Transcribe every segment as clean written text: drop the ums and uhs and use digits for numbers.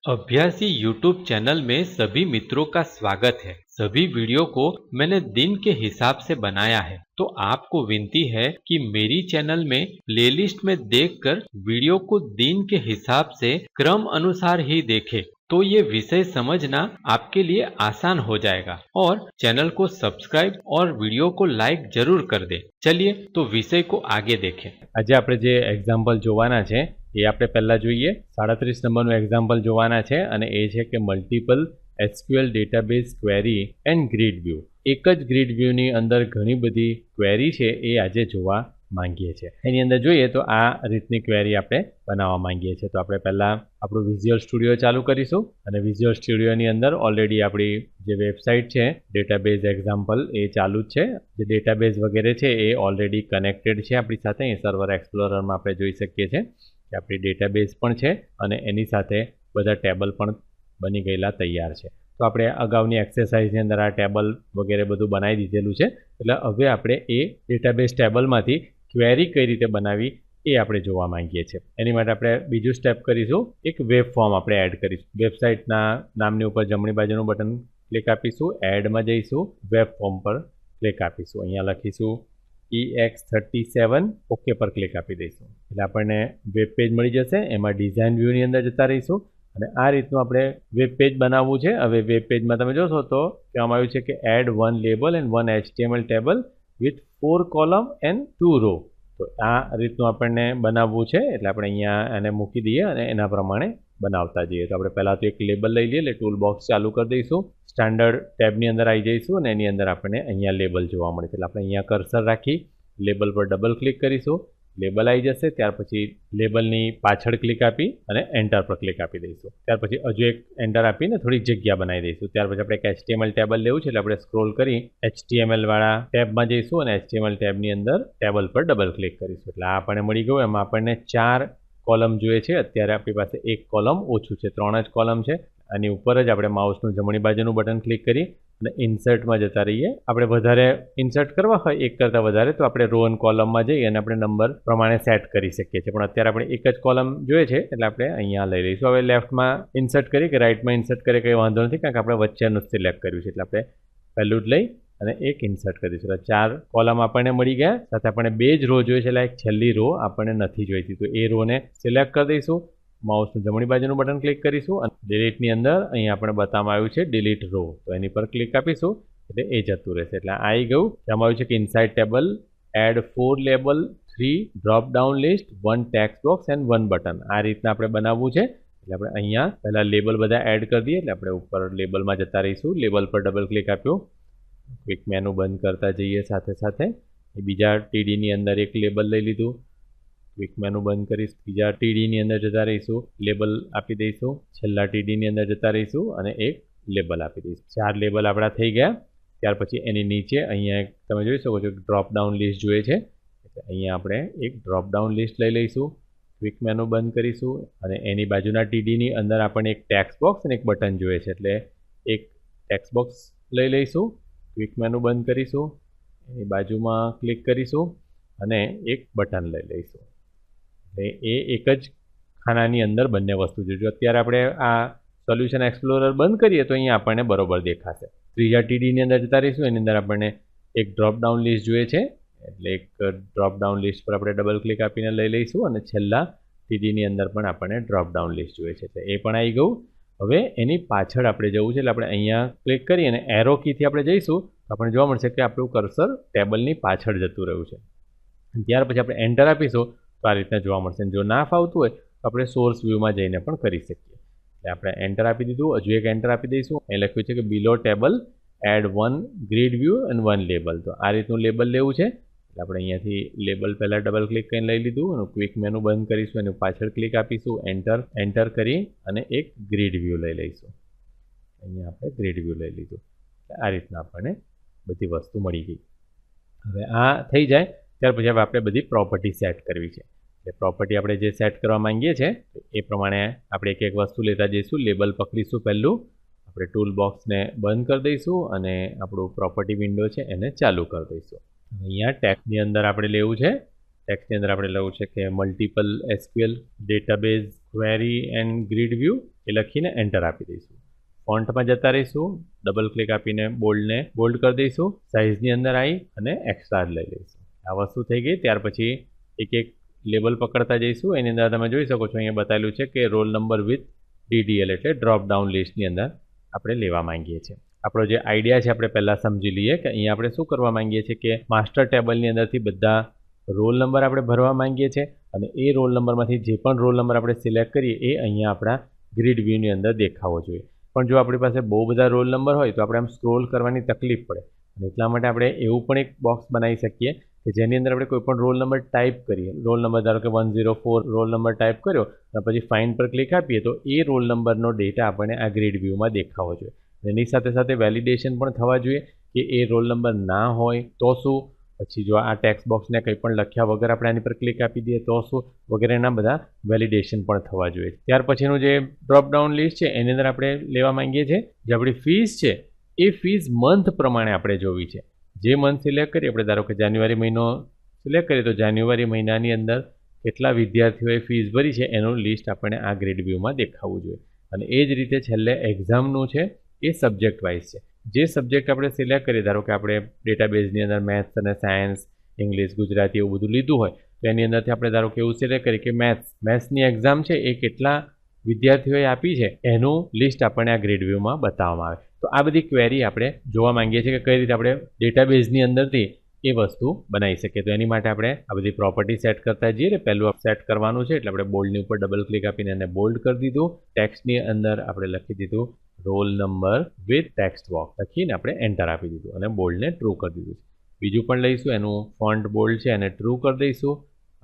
अभ्यासी YouTube channel में सभी मित्रों का स्वागत है। सभी वीडियो को मैंने दिन के हिसाब से बनाया है, तो आपको विनती है कि मेरी चैनल में प्लेलिस्ट में देखकर वीडियो को दिन के हिसाब से क्रम अनुसार ही देखें, तो ये विषय समझना आपके लिए आसान हो जाएगा। और चैनल को सब्सक्राइब और वीडियो को लाइक जरूर कर दे। चलिए तो विषय को आगे देखें। આજે આપણે જે એક્ઝામ્પલ જોવાના છે એ આપણે પહેલાં જોઈએ। 37 નંબરનું એક્ઝામ્પલ જોવાના છે અને એ છે કે multiple SQL database query and grid view. એક જ ગ્રીડ વ્યૂની અંદર ઘણી બધી ક્વેરી છે એ આજે જોવા માંગીએ છીએ। એની અંદર જોઈએ તો આ રીતની ક્વેરી આપણે બનાવવા માંગીએ છીએ। તો આપણે પહેલાં આપણું વિઝ્યુઅલ સ્ટુડિયો ચાલુ કરીશું અને વિઝ્યુઅલ સ્ટુડિયોની અંદર ઓલરેડી આપણી જે વેબસાઇટ છે ડેટાબેઝ એક્ઝામ્પલ એ ચાલુ જ છે। જે ડેટાબેઝ વગેરે છે એ ઓલરેડી કનેક્ટેડ છે આપણી સાથે। એ સર્વર એક્સપ્લોરરમાં આપણે જોઈ શકીએ છીએ કે આપણી ડેટાબેઝ પણ છે અને એની સાથે બધા ટેબલ પણ બની ગયેલા તૈયાર છે। તો આપણે અગાઉની એક્સરસાઇઝની અંદર આ ટેબલ વગેરે બધું બનાવી દીધેલું છે। એટલે હવે આપણે એ ડેટાબેઝ ટેબલમાંથી ક્વેરી કઈ રીતે બનાવી એ આપણે જોવા માંગીએ છીએ। એની માટે આપણે બીજું સ્ટેપ કરીશું, એક વેબ ફોર્મ આપણે એડ કરીશું। વેબસાઇટના નામની ઉપર જમણી બાજુનું બટન ક્લિક આપીશું, એડમાં જઈશું, વેબ ફોર્મ પર ક્લિક આપીશું। અહીંયા લખીશું EX37, ઓકે પર ક્લિક આપી દઈશું એટલે આપણને વેબ પેજ મળી જશે। એમાં ડિઝાઇન વ્યૂની અંદર જતા રહીશું અને આ રીતનું આપણે વેબ પેજ બનાવવું છે। હવે વેબ પેજમાં તમે જોશો તો કહેવામાં આવ્યું છે કે add 1 label and 1 HTML table with 4 column and 2 row. તો આ રીતનું આપણને બનાવવું છે એટલે આપણે અહીંયા એને મૂકી દઈએ અને એના પ્રમાણે બનાવતા જઈએ। તો આપણે પહેલાં તો એક લેબલ લઈ લઈએ એટલે ટૂલ બોક્સ ચાલુ કરી દઈશું, સ્ટાન્ડર્ડ ટેબની અંદર આવી જઈશું અને એની અંદર આપણને અહીંયા લેબલ જોવા મળે છે। એટલે આપણે અહીંયા કર્સર રાખી લેબલ પર ડબલ ક્લિક કરીશું, લેબલ આવી જશે। ત્યાર પછી લેબલની પાછળ ક્લિક આપી અને એન્ટર પર ક્લિક આપી દઈશું। ત્યાર પછી હજુ એક એન્ટર આપીને થોડીક જગ્યા બનાવી દઈશું। ત્યાર પછી આપણે એક HTML ટેબલ લેવું છે એટલે આપણે સ્ક્રોલ કરી HTML વાળા ટેબમાં જઈશું અને HTML ટેબની અંદર ટેબલ પર ડબલ ક્લિક કરીશું એટલે આ આપણને મળી ગયું। એમાં આપણને 4 કોલમ જોઈએ છે, અત્યારે આપણી પાસે એક કોલમ ઓછું છે, 3 જ કોલમ છે। આની ઉપર જ આપણે માઉસનું જમણી બાજુનું બટન ક્લિક કરી અને ઇન્સર્ટમાં જતા રહીએ। આપણે વધારે ઇન્સર્ટ કરવા હોય એક કરતાં વધારે તો આપણે રો અને કોલમમાં જઈ અને આપણે નંબર પ્રમાણે સેટ કરી શકીએ છીએ, પણ અત્યારે આપણે એક જ કોલમ જોઈએ છે એટલે આપણે અહીંયા લઈ લઈશું। હવે લેફ્ટમાં ઇન્સર્ટ કરી કે રાઇટમાં ઇન્સર્ટ કરી કંઈ વાંધો નથી, કારણ કે આપણે વચ્ચેનું સિલેક્ટ કર્યું છે એટલે આપણે પહેલું જ લઈ અને એક ઇન્સર્ટ કરીશું। એટલે 4 કોલમ આપણને મળી ગયા, સાથે આપણને 2 જ રો જોઈએ છે એટલે એક છેલ્લી રો આપણને નથી જોઈતી, તો એ રોને સિલેક્ટ કરી દઈશું, માઉસનું જમણી બાજુનું બટન ક્લિક કરીશું અને ડિલીટની અંદર અહીં આપણે બતાવવામાં આવ્યું છે ડિલીટ રો, તો એની પર ક્લિક આપીશું એટલે એ જતું રહેશે। એટલે આવી ગયું। તેમાં આવ્યું છે કે inside table add 4 label, 3 drop down list, 1 text box and 1 button. આ રીતના આપણે બનાવવું છે એટલે આપણે અહીંયા પહેલાં લેબલ બધા એડ કરી દઈએ એટલે આપણે ઉપર લેબલમાં જતા રહીશું, લેબલ પર ડબલ ક્લિક આપ્યું, ક્વિક મેનુ બંધ કરતા જઈએ, સાથે સાથે બીજા ટીડીની અંદર એક લેબલ લઈ લીધું, ક્વિક મેનુ બંધ કરીશ, બીજા ટીડીની અંદર જતા રહીશું, લેબલ આપી દઈશું, છેલ્લા ટીડીની અંદર જતા રહીશું અને એક લેબલ આપી દઈશું। 4 લેબલ આપણા થઈ ગયા। ત્યાર પછી એની નીચે અહીંયા તમે જોઈ શકો છો ડ્રોપ ડાઉન લિસ્ટ જોઈએ છે એટલે અહીંયા આપણે એક ડ્રોપ ડાઉન લિસ્ટ લઈ લઈશું, ક્વિક મેનુ બંધ કરીશું અને એની બાજુના ટીડીની અંદર આપણને એક ટેક્સ્ટ બોક્સ અને એક બટન જોઈએ છે એટલે એક ટેક્સ્ટ બોક્સ લઈ લઈશું, ક્વિક મેનુ બંધ કરીશું, એની બાજુમાં ક્લિક કરીશું અને એક બટન લઈ લઈશું। એ એક જ ખાનાની અંદર બંને વસ્તુ જોઈએ। અત્યારે આપણે આ સોલ્યુશન એક્સપ્લોરર બંધ કરીએ તો અહીંયા આપણને બરોબર દેખાશે। ત્રીજા ટીડીની અંદર જતા રહીશું, એની અંદર આપણને એક ડ્રોપ ડાઉન લિસ્ટ જોઈએ છે એટલે એક ડ્રોપ ડાઉન લિસ્ટ પર આપણે ડબલ ક્લિક આપીને લઈ લઈશું અને છેલ્લા ટીડીની અંદર પણ આપણને ડ્રોપ ડાઉન લિસ્ટ જોઈએ છે એટલે એ પણ આવી ગયું। હવે એની પાછળ આપણે જવું છે એટલે આપણે અહીંયા ક્લિક કરી અને એરો કીથી આપણે જઈશું તો આપણને જોવા મળશે કે આપણું કર્સર ટેબલની પાછળ જતું રહ્યું છે। ત્યાર પછી આપણે એન્ટર આપીશું તો આ રીતના જોવા મળશે। જો ના ફાવતું હોય તો આપણે સોર્સ વ્યૂમાં જઈને પણ કરી શકીએ। એટલે આપણે એન્ટર આપી દીધું, હજુ એક એન્ટર આપી દઈશું। એ લખ્યું છે કે below table add 1 grid view and 1 label. તો આ રીતનું લેબલ લેવું છે એટલે આપણે અહીંયાથી લેબલ પહેલાં ડબલ ક્લિક કરીને લઈ લીધું અને ક્વિક મેનુ બંધ કરીશું, એની પાછળ ક્લિક આપીશું, એન્ટર કરી અને એક ગ્રીડ વ્યૂ લઈ લઈશું। અહીંયા આપણે ગ્રીડ વ્યૂ લઈ લીધું। આ રીતના આપણને બધી વસ્તુ મળી ગઈ। હવે આ થઈ જાય ત્યાર પછી હવે આપણે બધી પ્રોપર્ટી સેટ કરવી છે। એ પ્રોપર્ટી આપણે જે સેટ કરવા માંગીએ છીએ એ પ્રમાણે આપણે એક એક વસ્તુ લેતા જઈશું। લેબલ પકડીશું, પહેલું આપણે ટૂલ બોક્સને બંધ કરી દઈશું અને આપણું પ્રોપર્ટી વિન્ડો છે એને ચાલુ કરી દઈશું। અહીંયા ટેક્સ્ટની અંદર આપણે લેવું છે, ટેક્સ્ટની અંદર આપણે લેવું છે કે multiple SQL database query and grid view. એ લખીને એન્ટર આપી દઈશું. ફોન્ટમાં જતા રહીશું, ડબલ ક્લિક આપીને બોલ્ડને બોલ્ડ કરી દઈશું, સાઇઝની અંદર આવી અને એક્સ્ટ્રા લઈ લઈશું. આ વસ્તુ થઈ ગઈ. ત્યાર પછી એક એક લેબલ પકડતા જઈશું. એની અંદર તમે જોઈ શકો છો અહીંયા બતાવેલું છે કે રોલ નંબર વિથ DDL એટલે ડ્રોપ ડાઉન લિસ્ટની અંદર આપણે લેવા માંગીએ છીએ. આપણો જે આઈડિયા છે આપણે પહેલાં સમજી લઈએ કે અહીંયા આપણે શું કરવા માંગીએ છીએ કે માસ્ટર ટેબલની અંદરથી બધા રોલ નંબર આપણે ભરવા માંગીએ છીએ અને એ રોલ નંબરમાંથી જે પણ રોલ નંબર આપણે સિલેક્ટ કરીએ એ અહીંયા આપણા ગ્રીડ વ્યૂની અંદર દેખાવો જોઈએ. પણ જો આપણી પાસે બહુ બધા રોલ નંબર હોય તો આપણે આમ સ્ક્રોલ કરવાની તકલીફ પડે અને એટલા માટે આપણે એવું પણ એક બોક્સ બનાવી શકીએ કે જેની અંદર આપણે કોઈ પણ રોલ નંબર ટાઈપ કરીએ. રોલ નંબર ધારો કે 104 રોલ નંબર ટાઈપ કર્યો અને પછી ફાઇન્ડ પર ક્લિક આપીએ તો એ રોલ નંબરનો ડેટા આપણને આ ગ્રીડ વ્યૂમાં દેખાવો જોઈએ. એની સાથે સાથે વેલિડેશન પણ થવા જોઈએ કે એ રોલ નંબર ના હોય તો શું, પછી જો આ ટેક્સ્ટ બોક્સને કંઈ પણ લખ્યા વગર આપણે આની પર ક્લિક આપી દઈએ તો શું, વગેરેના બધા વેલિડેશન પણ થવા જોઈએ. ત્યાર પછીનું જે ડ્રોપડાઉન લિસ્ટ છે એની અંદર આપણે લેવા માંગીએ છીએ જે આપણી ફીસ છે એ ફીસ મંથ પ્રમાણે આપણે જોવી છે. જે મંથ સિલેક્ટ કરીએ, આપણે ધારો કે જાન્યુઆરી મહિનો સિલેક્ટ કરીએ તો જાન્યુઆરી મહિનાની અંદર કેટલા વિદ્યાર્થીઓએ ફીસ ભરી છે એનું લિસ્ટ આપણને આ ગ્રેડ વ્યૂમાં દેખાવું જોઈએ. અને એ જ રીતે છેલ્લે એક્ઝામનું છે એ સબ્જેક્ટ વાઇઝ છે. જે સબ્જેક્ટ આપણે સિલેક્ટ કરીએ, ધારો કે આપણે ડેટાબેઝની અંદર મેથ્સ અને સાયન્સ, ઇંગ્લિશ, ગુજરાતી એવું બધું લીધું હોય તો એની અંદરથી આપણે ધારો કે એવું સિલેક્ટ કરીએ કે મેથ્સની એક્ઝામ છે એ કેટલા વિદ્યાર્થીઓએ આપી છે એનું લિસ્ટ આપણને આ ગ્રેડ વ્યૂમાં બતાવવામાં આવે. તો આ બધી ક્વેરી આપણે જોવા માંગીએ છીએ કે કઈ રીતે આપણે ડેટાબેઝની અંદરથી એ વસ્તુ બનાવી શકીએ. તો એની માટે આપણે આ બધી પ્રોપર્ટી સેટ કરતા જઈએ. પહેલું સેટ કરવાનું છે એટલે આપણે બોલ્ડની ઉપર ડબલ ક્લિક આપીને એને બોલ્ડ કરી દીધું. ટેક્સ્ટની અંદર આપણે લખી દીધું roll number with text box લખીને આપણે એન્ટર આપી દીધું અને બોલ્ડને ટ્રુ કરી દીધું. બીજું પણ લઈશું, એનું ફોન્ટ બોલ્ડ છે એને ટ્રુ કરી દઈશું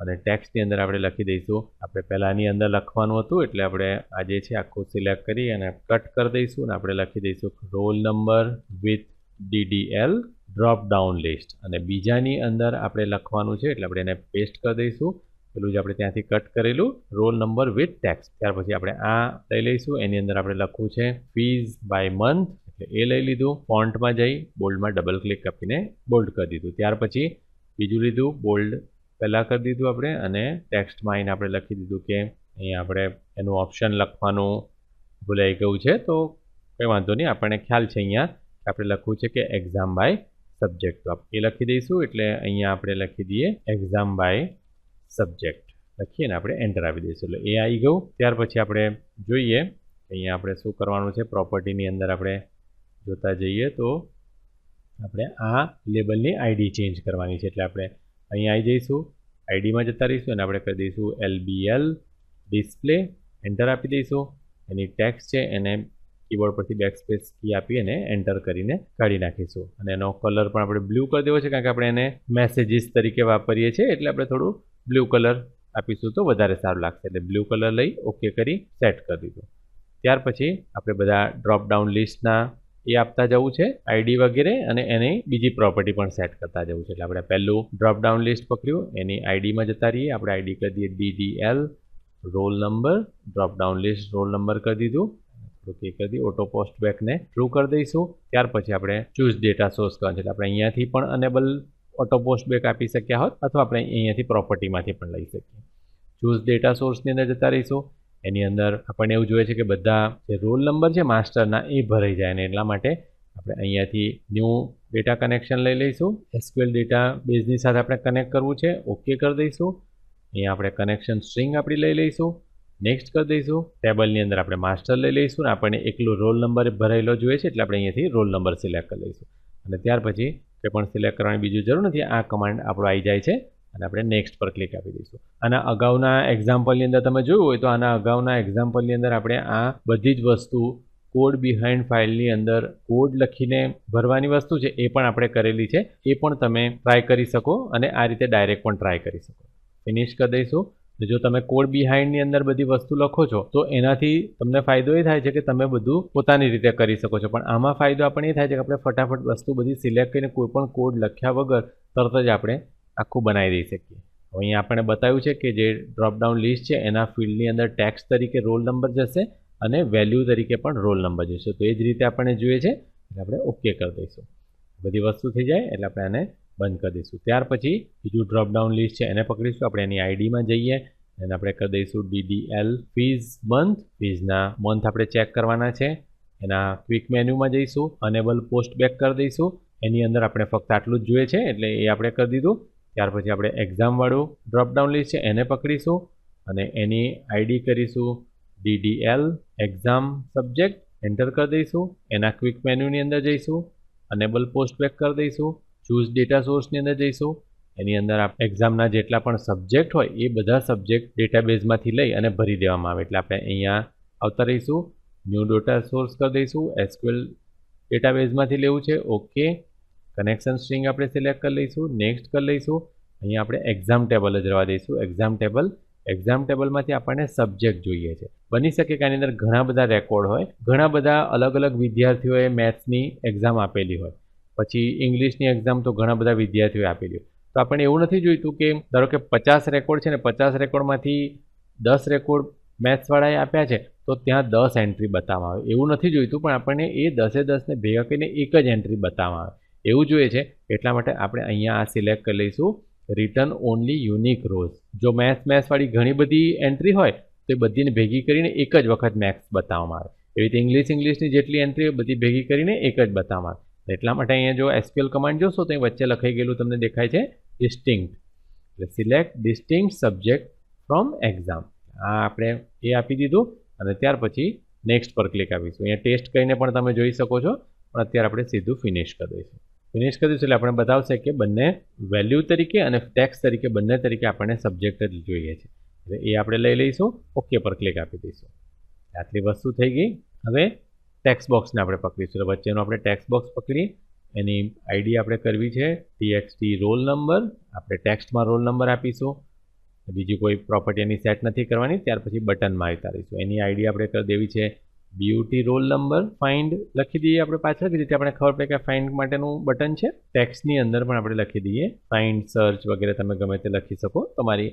અને ટેક્સ્ટની અંદર આપણે લખી દઈશું આપણે પહેલાંની અંદર લખવાનું હતું એટલે આપણે આ જે છે આખું સિલેક્ટ કરી અને કટ કરી દઈશું અને આપણે લખી દઈશું roll number with DDL drop down list અને બીજાની અંદર આપણે લખવાનું છે એટલે આપણે એને પેસ્ટ કરી દઈશું પેલું જે આપણે ત્યાંથી કટ કરેલું રોલ નંબર વિથ ટેક્સ્ટ. ત્યાર પછી આપણે આ લઈ લઈશું, એની અંદર આપણે લખવું છે ફીઝ બાય મંથ એટલે એ લઈ લીધું. ફોન્ટમાં જઈ બોલ્ડમાં ડબલ ક્લિક આપીને બોલ્ડ કરી દીધું. ત્યાર પછી બીજું લીધું, બોલ્ડ પહેલાં કરી દીધું આપણે અને ટેક્સ્ટમાં આવીને આપણે લખી દીધું કે અહીંયા આપણે એનું ઓપ્શન લખવાનું ભૂલાઈ ગયું છે તો કંઈ વાંધો નહીં, આપણને ખ્યાલ છે અહીંયા આપણે લખવું છે કે એક્ઝામ બાય સબ્જેક્ટ. તો એ લખી દઈશું એટલે અહીંયા આપણે લખી દઈએ એક્ઝામ બાય સબ્જેક્ટ લખીએ ને આપણે એન્ટર આપી દઈશું એટલે એ આવી ગયું. ત્યાર પછી આપણે જોઈએ અહીંયા આપણે શું કરવાનું છે. પ્રોપર્ટીની અંદર આપણે જોતા જઈએ તો આપણે આ લેબલની આઈડી ચેન્જ કરવાની છે એટલે આપણે અહીંયા આવી જઈશું, આઈડીમાં જતા રહીશું અને આપણે કરી દઈશું LBL ડિસ્પ્લે, એન્ટર આપી દઈશું. એની ટેક્સ્ટ છે એને કીબોર્ડ પરથી બેકસ્પેસ કી આપી અને એન્ટર કરીને કાઢી નાખીશું અને એનો કલર પણ આપણે બ્લુ કરી દેવો છે કારણ કે આપણે એને મેસેજીસ તરીકે વાપરીએ છીએ એટલે આપણે થોડું બ્લુ કલર આપીશું તો વધારે સારું લાગશે એટલે બ્લુ કલર લઈ ઓકે કરી સેટ કરી દીધું. ત્યાર પછી આપણે બધા ડ્રોપ ડાઉન લિસ્ટના એ આપતા જવું છે આઈડી વગેરે અને એની બીજી પ્રોપર્ટી પણ સેટ કરતા જવું છે એટલે આપણે પહેલું ડ્રોપ ડાઉન લિસ્ટ પકડ્યું, એની આઈડીમાં જતા રહીએ, આપણે આઈડી કરી દઈએ DDL roll number, drop down list roll number કરી દીધું, ઓકે કરી દી. ઓટો પોસ્ટ બેકને ટ્રુ કરી દઈશું. ત્યાર પછી આપણે ચૂઝ ડેટા સોર્સ કરવાનું છે એટલે આપણે અહીંયાથી પણ અનેબલ ઓટો પોસ્ટ બેક આપી શક્યા હોત અથવા આપણે અહીંયાથી પ્રોપર્ટીમાંથી પણ લઈ શકીએ. ચૂઝ ડેટા સોર્સની અંદર જતા રહીશું, એની અંદર આપણને એવું જોઈએ છે કે બધા જે રોલ નંબર છે માસ્ટરના એ ભરાઈ જાય અને એટલા માટે આપણે અહીંયાથી ન્યૂ ડેટા કનેક્શન લઈ લઈશું. SQL ડેટા બેઝની સાથે આપણે કનેક્ટ કરવું છે, ઓકે કરી દઈશું. અહીંયા આપણે કનેક્શન સ્ટ્રિંગ આપણી લઈ લઈશું, નેક્સ્ટ કરી દઈશું. ટેબલની અંદર આપણે માસ્ટર લઈ લઈશું, આપણને એકલું રોલ નંબર ભરેલો જોઈએ છે એટલે આપણે અહીંયાથી રોલ નંબર સિલેક્ટ કરી લઈશું અને ત્યાર પછી કંઈ પણ સિલેક્ટ કરવાની બીજું જરૂર નથી, આ કમાન્ડ આપણો આવી જાય છે અને આપણે નેક્સ્ટ પર ક્લિક આપી દઈશું. આના અગાઉના એક્ઝામ્પલની અંદર તમે જોયું હોય તો આના અગાઉના એક્ઝામ્પલની અંદર આપણે આ બધી જ વસ્તુ કોડ બિહાઇન્ડ ફાઇલની અંદર કોડ લખીને ભરવાની વસ્તુ છે એ પણ આપણે કરેલી છે, એ પણ તમે ટ્રાય કરી શકો અને આ રીતે ડાયરેક્ટ પણ ટ્રાય કરી શકો. ફિનિશ કરી દઈશું. જો તમે કોડ બિહાઇન્ડની અંદર બધી વસ્તુ લખો છો તો એનાથી તમને ફાયદો એ થાય છે કે તમે બધું પોતાની રીતે કરી શકો છો, પણ આમાં ફાયદો આપણને એ થાય છે કે આપણે ફટાફટ વસ્તુ બધી સિલેક્ટ કરીને કોઈ પણ કોડ લખ્યા વગર તરત જ આપણે આખું બનાવી દઈ શકીએ. હવે અહીંયા આપણને બતાવ્યું છે કે જે ડ્રોપડાઉન લિસ્ટ છે એના ફિલ્ડની અંદર ટેક્સ્ટ તરીકે રોલ નંબર જશે અને વેલ્યુ તરીકે પણ રોલ નંબર જશે. તો એ જ રીતે આપણને જોઈએ છે એટલે આપણે ઓકે કરી દઈશું. બધી વસ્તુ થઈ જાય એટલે આપણે આને બંધ કરી દઈશું. ત્યાર પછી બીજું ડ્રોપડાઉન લિસ્ટ છે એને પકડીશું, આપણે એની આઈડીમાં જઈએ, એને આપણે કરી દઈશું DDL ફીઝ મંથ. ફીઝના મંથ આપણે ચેક કરવાના છે. એના ક્વિક મેન્યુમાં જઈશું, અનેબલ પોસ્ટ બેક કરી દઈશું. એની અંદર આપણે ફક્ત આટલું જ જોઈએ છે એટલે એ આપણે કરી દીધું. ત્યાર પછી આપણે એક્ઝામવાળું ડ્રોપડાઉન લિસ્ટ છે એને પકડીશું અને એની આઈડી કરીશું DDL એક્ઝામ સબ્જેક્ટ. એન્ટર કરી દઈશું. એના ક્વિક મેન્યુની અંદર જઈશું, અનેબલ પોસ્ટ બેક કરી દઈશું, ચૂઝ ડેટા સોર્સની અંદર જઈશું. એની અંદર એક્ઝામના જેટલા પણ સબ્જેક્ટ હોય એ બધા સબ્જેક્ટ ડેટાબેઝમાંથી લઈ અને ભરી દેવામાં આવે. એટલે આપણે અહીંયા આવતા રહીશું, ન્યૂ ડેટા સોર્સ કરી દઈશું. SQL ડેટાબેઝમાંથી લેવું છે. ઓકે. કનેક્શન સ્ટ્રિંગ આપણે સિલેક્ટ કરી લઈશું, નેક્સ્ટ કરી લઈશું. અહીંયા આપણે એક્ઝામ ટેબલ જ રહેવા દઈશું. એક્ઝામ ટેબલમાંથી આપણને સબ્જેક્ટ જોઈએ છે. બની શકે કે આની અંદર ઘણા બધા રેકોર્ડ હોય, ઘણા બધા અલગ અલગ વિદ્યાર્થીઓએ મેથ્સની એક્ઝામ આપેલી હોય, પછી ઇંગ્લિશની એક્ઝામ તો ઘણા બધા વિદ્યાર્થીઓએ આપેલી હોય. તો આપણને એવું નથી જોઈતું કે ધારો કે 50 રેકોર્ડ છે ને 50 રેકોર્ડમાંથી 10 રેકોર્ડ મેથ્સવાળાએ આપ્યા છે તો ત્યાં 10 એન્ટ્રી બતાવવામાં આવે. એવું નથી જોઈતું, પણ આપણને એ 10 ભેગા કરીને એક જ એન્ટ્રી બતાવવામાં આવે એવું જોઈએ છે. એટલા માટે આપણે અહીંયા આ સિલેક્ટ કરી લઈશું, રિટર્ન ઓનલી યુનિક રોઝ. જો મેથ્સવાળી ઘણી બધી એન્ટ્રી હોય તો એ બધીને ભેગી કરીને એક જ વખત મેથ્સ બતાવવામાં આવે. એવી રીતે ઇંગ્લિશની જેટલી એન્ટ્રી હોય બધી ભેગી કરીને એક જ બતાવવામાં આવે. એટલા માટે અહીંયા જો SQL કમાન્ડ જોશો તો અહીં વચ્ચે લખાઈ ગયેલું તમને દેખાય છે ડિસ્ટિંક્ટ. એટલે સિલેક્ટ ડિસ્ટિંક્ટ સબ્જેક્ટ ફ્રોમ એક્ઝામ. આ આપણે એ આપી દીધું અને ત્યાર પછી નેક્સ્ટ પર ક્લિક આપીશું. અહીંયા ટેસ્ટ કરીને પણ તમે જોઈ શકો છો, પણ અત્યારે આપણે સીધું ફિનિશ કરી દઈશું. ફિનિશ કરી દઈશું એટલે આપણે બતાવશે કે બંને વેલ્યુ તરીકે અને ટેક્સ તરીકે બંને તરીકે આપણને સબ્જેક્ટ જ જોઈએ છે. એટલે એ આપણે લઈ લઈશું, ઓકે પર ક્લિક આપી દઈશું. આટલી વસ્તુ થઈ ગઈ. હવે ટેક્સ્ટ બોક્સને આપણે પકડીશું. એટલે વચ્ચેનું આપણે ટેક્સ્ટ બોક્સ પકડી એની આઈડી આપણે કરવી છે TXT રોલ નંબર. આપણે ટેક્સ્ટમાં રોલ નંબર આપીશું. બીજી કોઈ પ્રોપર્ટી એની સેટ નથી કરવાની. ત્યાર પછી બટનમાં આવતા રહીશું. એની આઈડી આપણે કરી દેવી છે BUT રોલ નંબર. ફાઇન્ડ લખી દઈએ આપણે પાછળ, કે જેથી આપણે ખબર પડે કે ફાઇન્ડ માટેનું બટન છે. ટેક્સ્ટની અંદર પણ આપણે લખી દઈએ ફાઇન્ડ, સર્ચ વગેરે તમે ગમે તે લખી શકો તમારી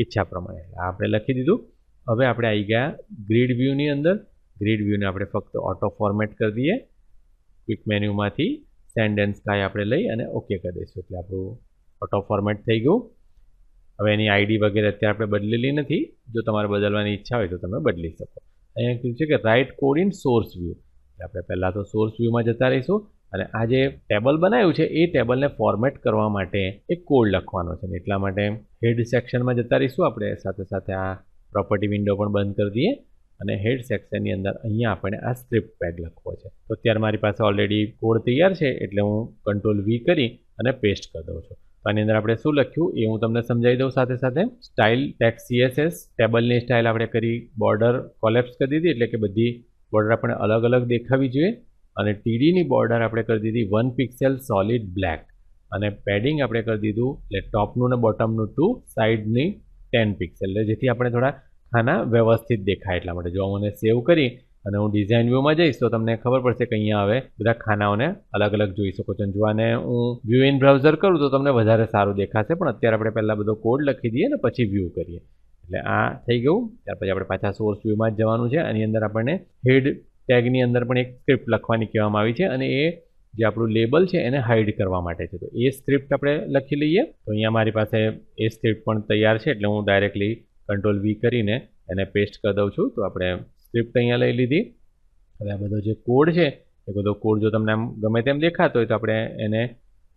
ઈચ્છા પ્રમાણે. આ આપણે લખી દીધું. હવે આપણે આવી ગયા ગ્રીડ વ્યૂની અંદર. ગ્રીડ વ્યૂને આપણે ફક્ત ઓટો ફોર્મેટ કરી દઈએ. ક્વિક મેન્યુમાંથી સેન્ડ એન્ડ સ્કાય આપણે લઈ અને ઓકે કરી દઈશું. એટલે આપણું ઓટો ફોર્મેટ થઈ ગયું. હવે એની આઈડી વગેરે અત્યારે આપણે બદલેલી નથી. જો તમારે બદલવાની ઈચ્છા હોય તો તમે બદલી શકો. અહીંયા કીધું છે કે write code in source view. આપણે પહેલાં તો સોર્સ વ્યૂમાં જતા રહીશું અને આ જે ટેબલ બનાવ્યું છે એ ટેબલને ફોર્મેટ કરવા માટે એક કોડ લખવાનો છે. એટલા માટે હેડ સેક્શનમાં જતા રહીશું. આપણે સાથે સાથે આ પ્રોપર્ટી વિન્ડો પણ બંધ કરી દઈએ અને હેડ સેક્શનની અંદર અહીંયા આપણે આ સ્ક્રિપ્ટ પેડ લખવો છે. તો અત્યારે મારી પાસે ઓલરેડી કોડ તૈયાર છે એટલે હું Ctrl+V કરી અને પેસ્ટ કરી દઉં છું. તો આની અંદર આપણે શું લખ્યું એ હું તમને સમજાવી દઉં સાથે સાથે. સ્ટાઇલ ટેક્સ CSS ટેબલની સ્ટાઇલ આપણે કરી, બોર્ડર કોલેપ્સ કરી દીધી એટલે કે બધી બોર્ડર આપણે અલગ અલગ દેખાવી જોઈએ. અને TDની બોર્ડર આપણે કરી દીધી 1 પિક્સેલ સોલિડ બ્લેક. અને પેડિંગ આપણે કરી દીધું એટલે ટોપનું ને બોટમનું 2, સાઇડની 10 પિક્સેલ, જેથી આપણે થોડા ખાના વ્યવસ્થિત દેખાય. એટલા માટે જો હું મને સેવ કરી અને હું ડિઝાઇન વ્યૂમાં જઈશ તો તમને ખબર પડશે કે અહીંયા હવે બધા ખાનાઓને અલગ અલગ જોઈ શકો છો. જો આને હું વ્યૂ ઇન બ્રાઉઝર કરું તો તમને વધારે સારું દેખાશે, પણ અત્યારે આપણે પહેલાં બધો કોડ લખી દઈએ ને પછી વ્યૂ કરીએ. એટલે આ થઈ ગયું. ત્યાર પછી આપણે પાછા સોર્સ વ્યૂમાં જ જવાનું છે. આની અંદર આપણને હેડ ટેગની અંદર પણ એક સ્ક્રિપ્ટ લખવાની કહેવામાં આવી છે અને એ જે આપણું લેબલ છે એને હાઇડ કરવા માટે છે. તો એ સ્ક્રિપ્ટ આપણે લખી લઈએ. તો અહીંયા મારી પાસે એ સ્ક્રિપ્ટ પણ તૈયાર છે એટલે હું ડાયરેક્ટલી Ctrl+V કરીને એને પેસ્ટ કરી દઉં છું. તો આપણે સ્ક્રિપ્ટ અહીંયા લઈ લીધી. હવે આ બધો જે કોડ છે એ બધો કોડ જો તમને આમ ગમે તેમ દેખાતો હોય તો આપણે એને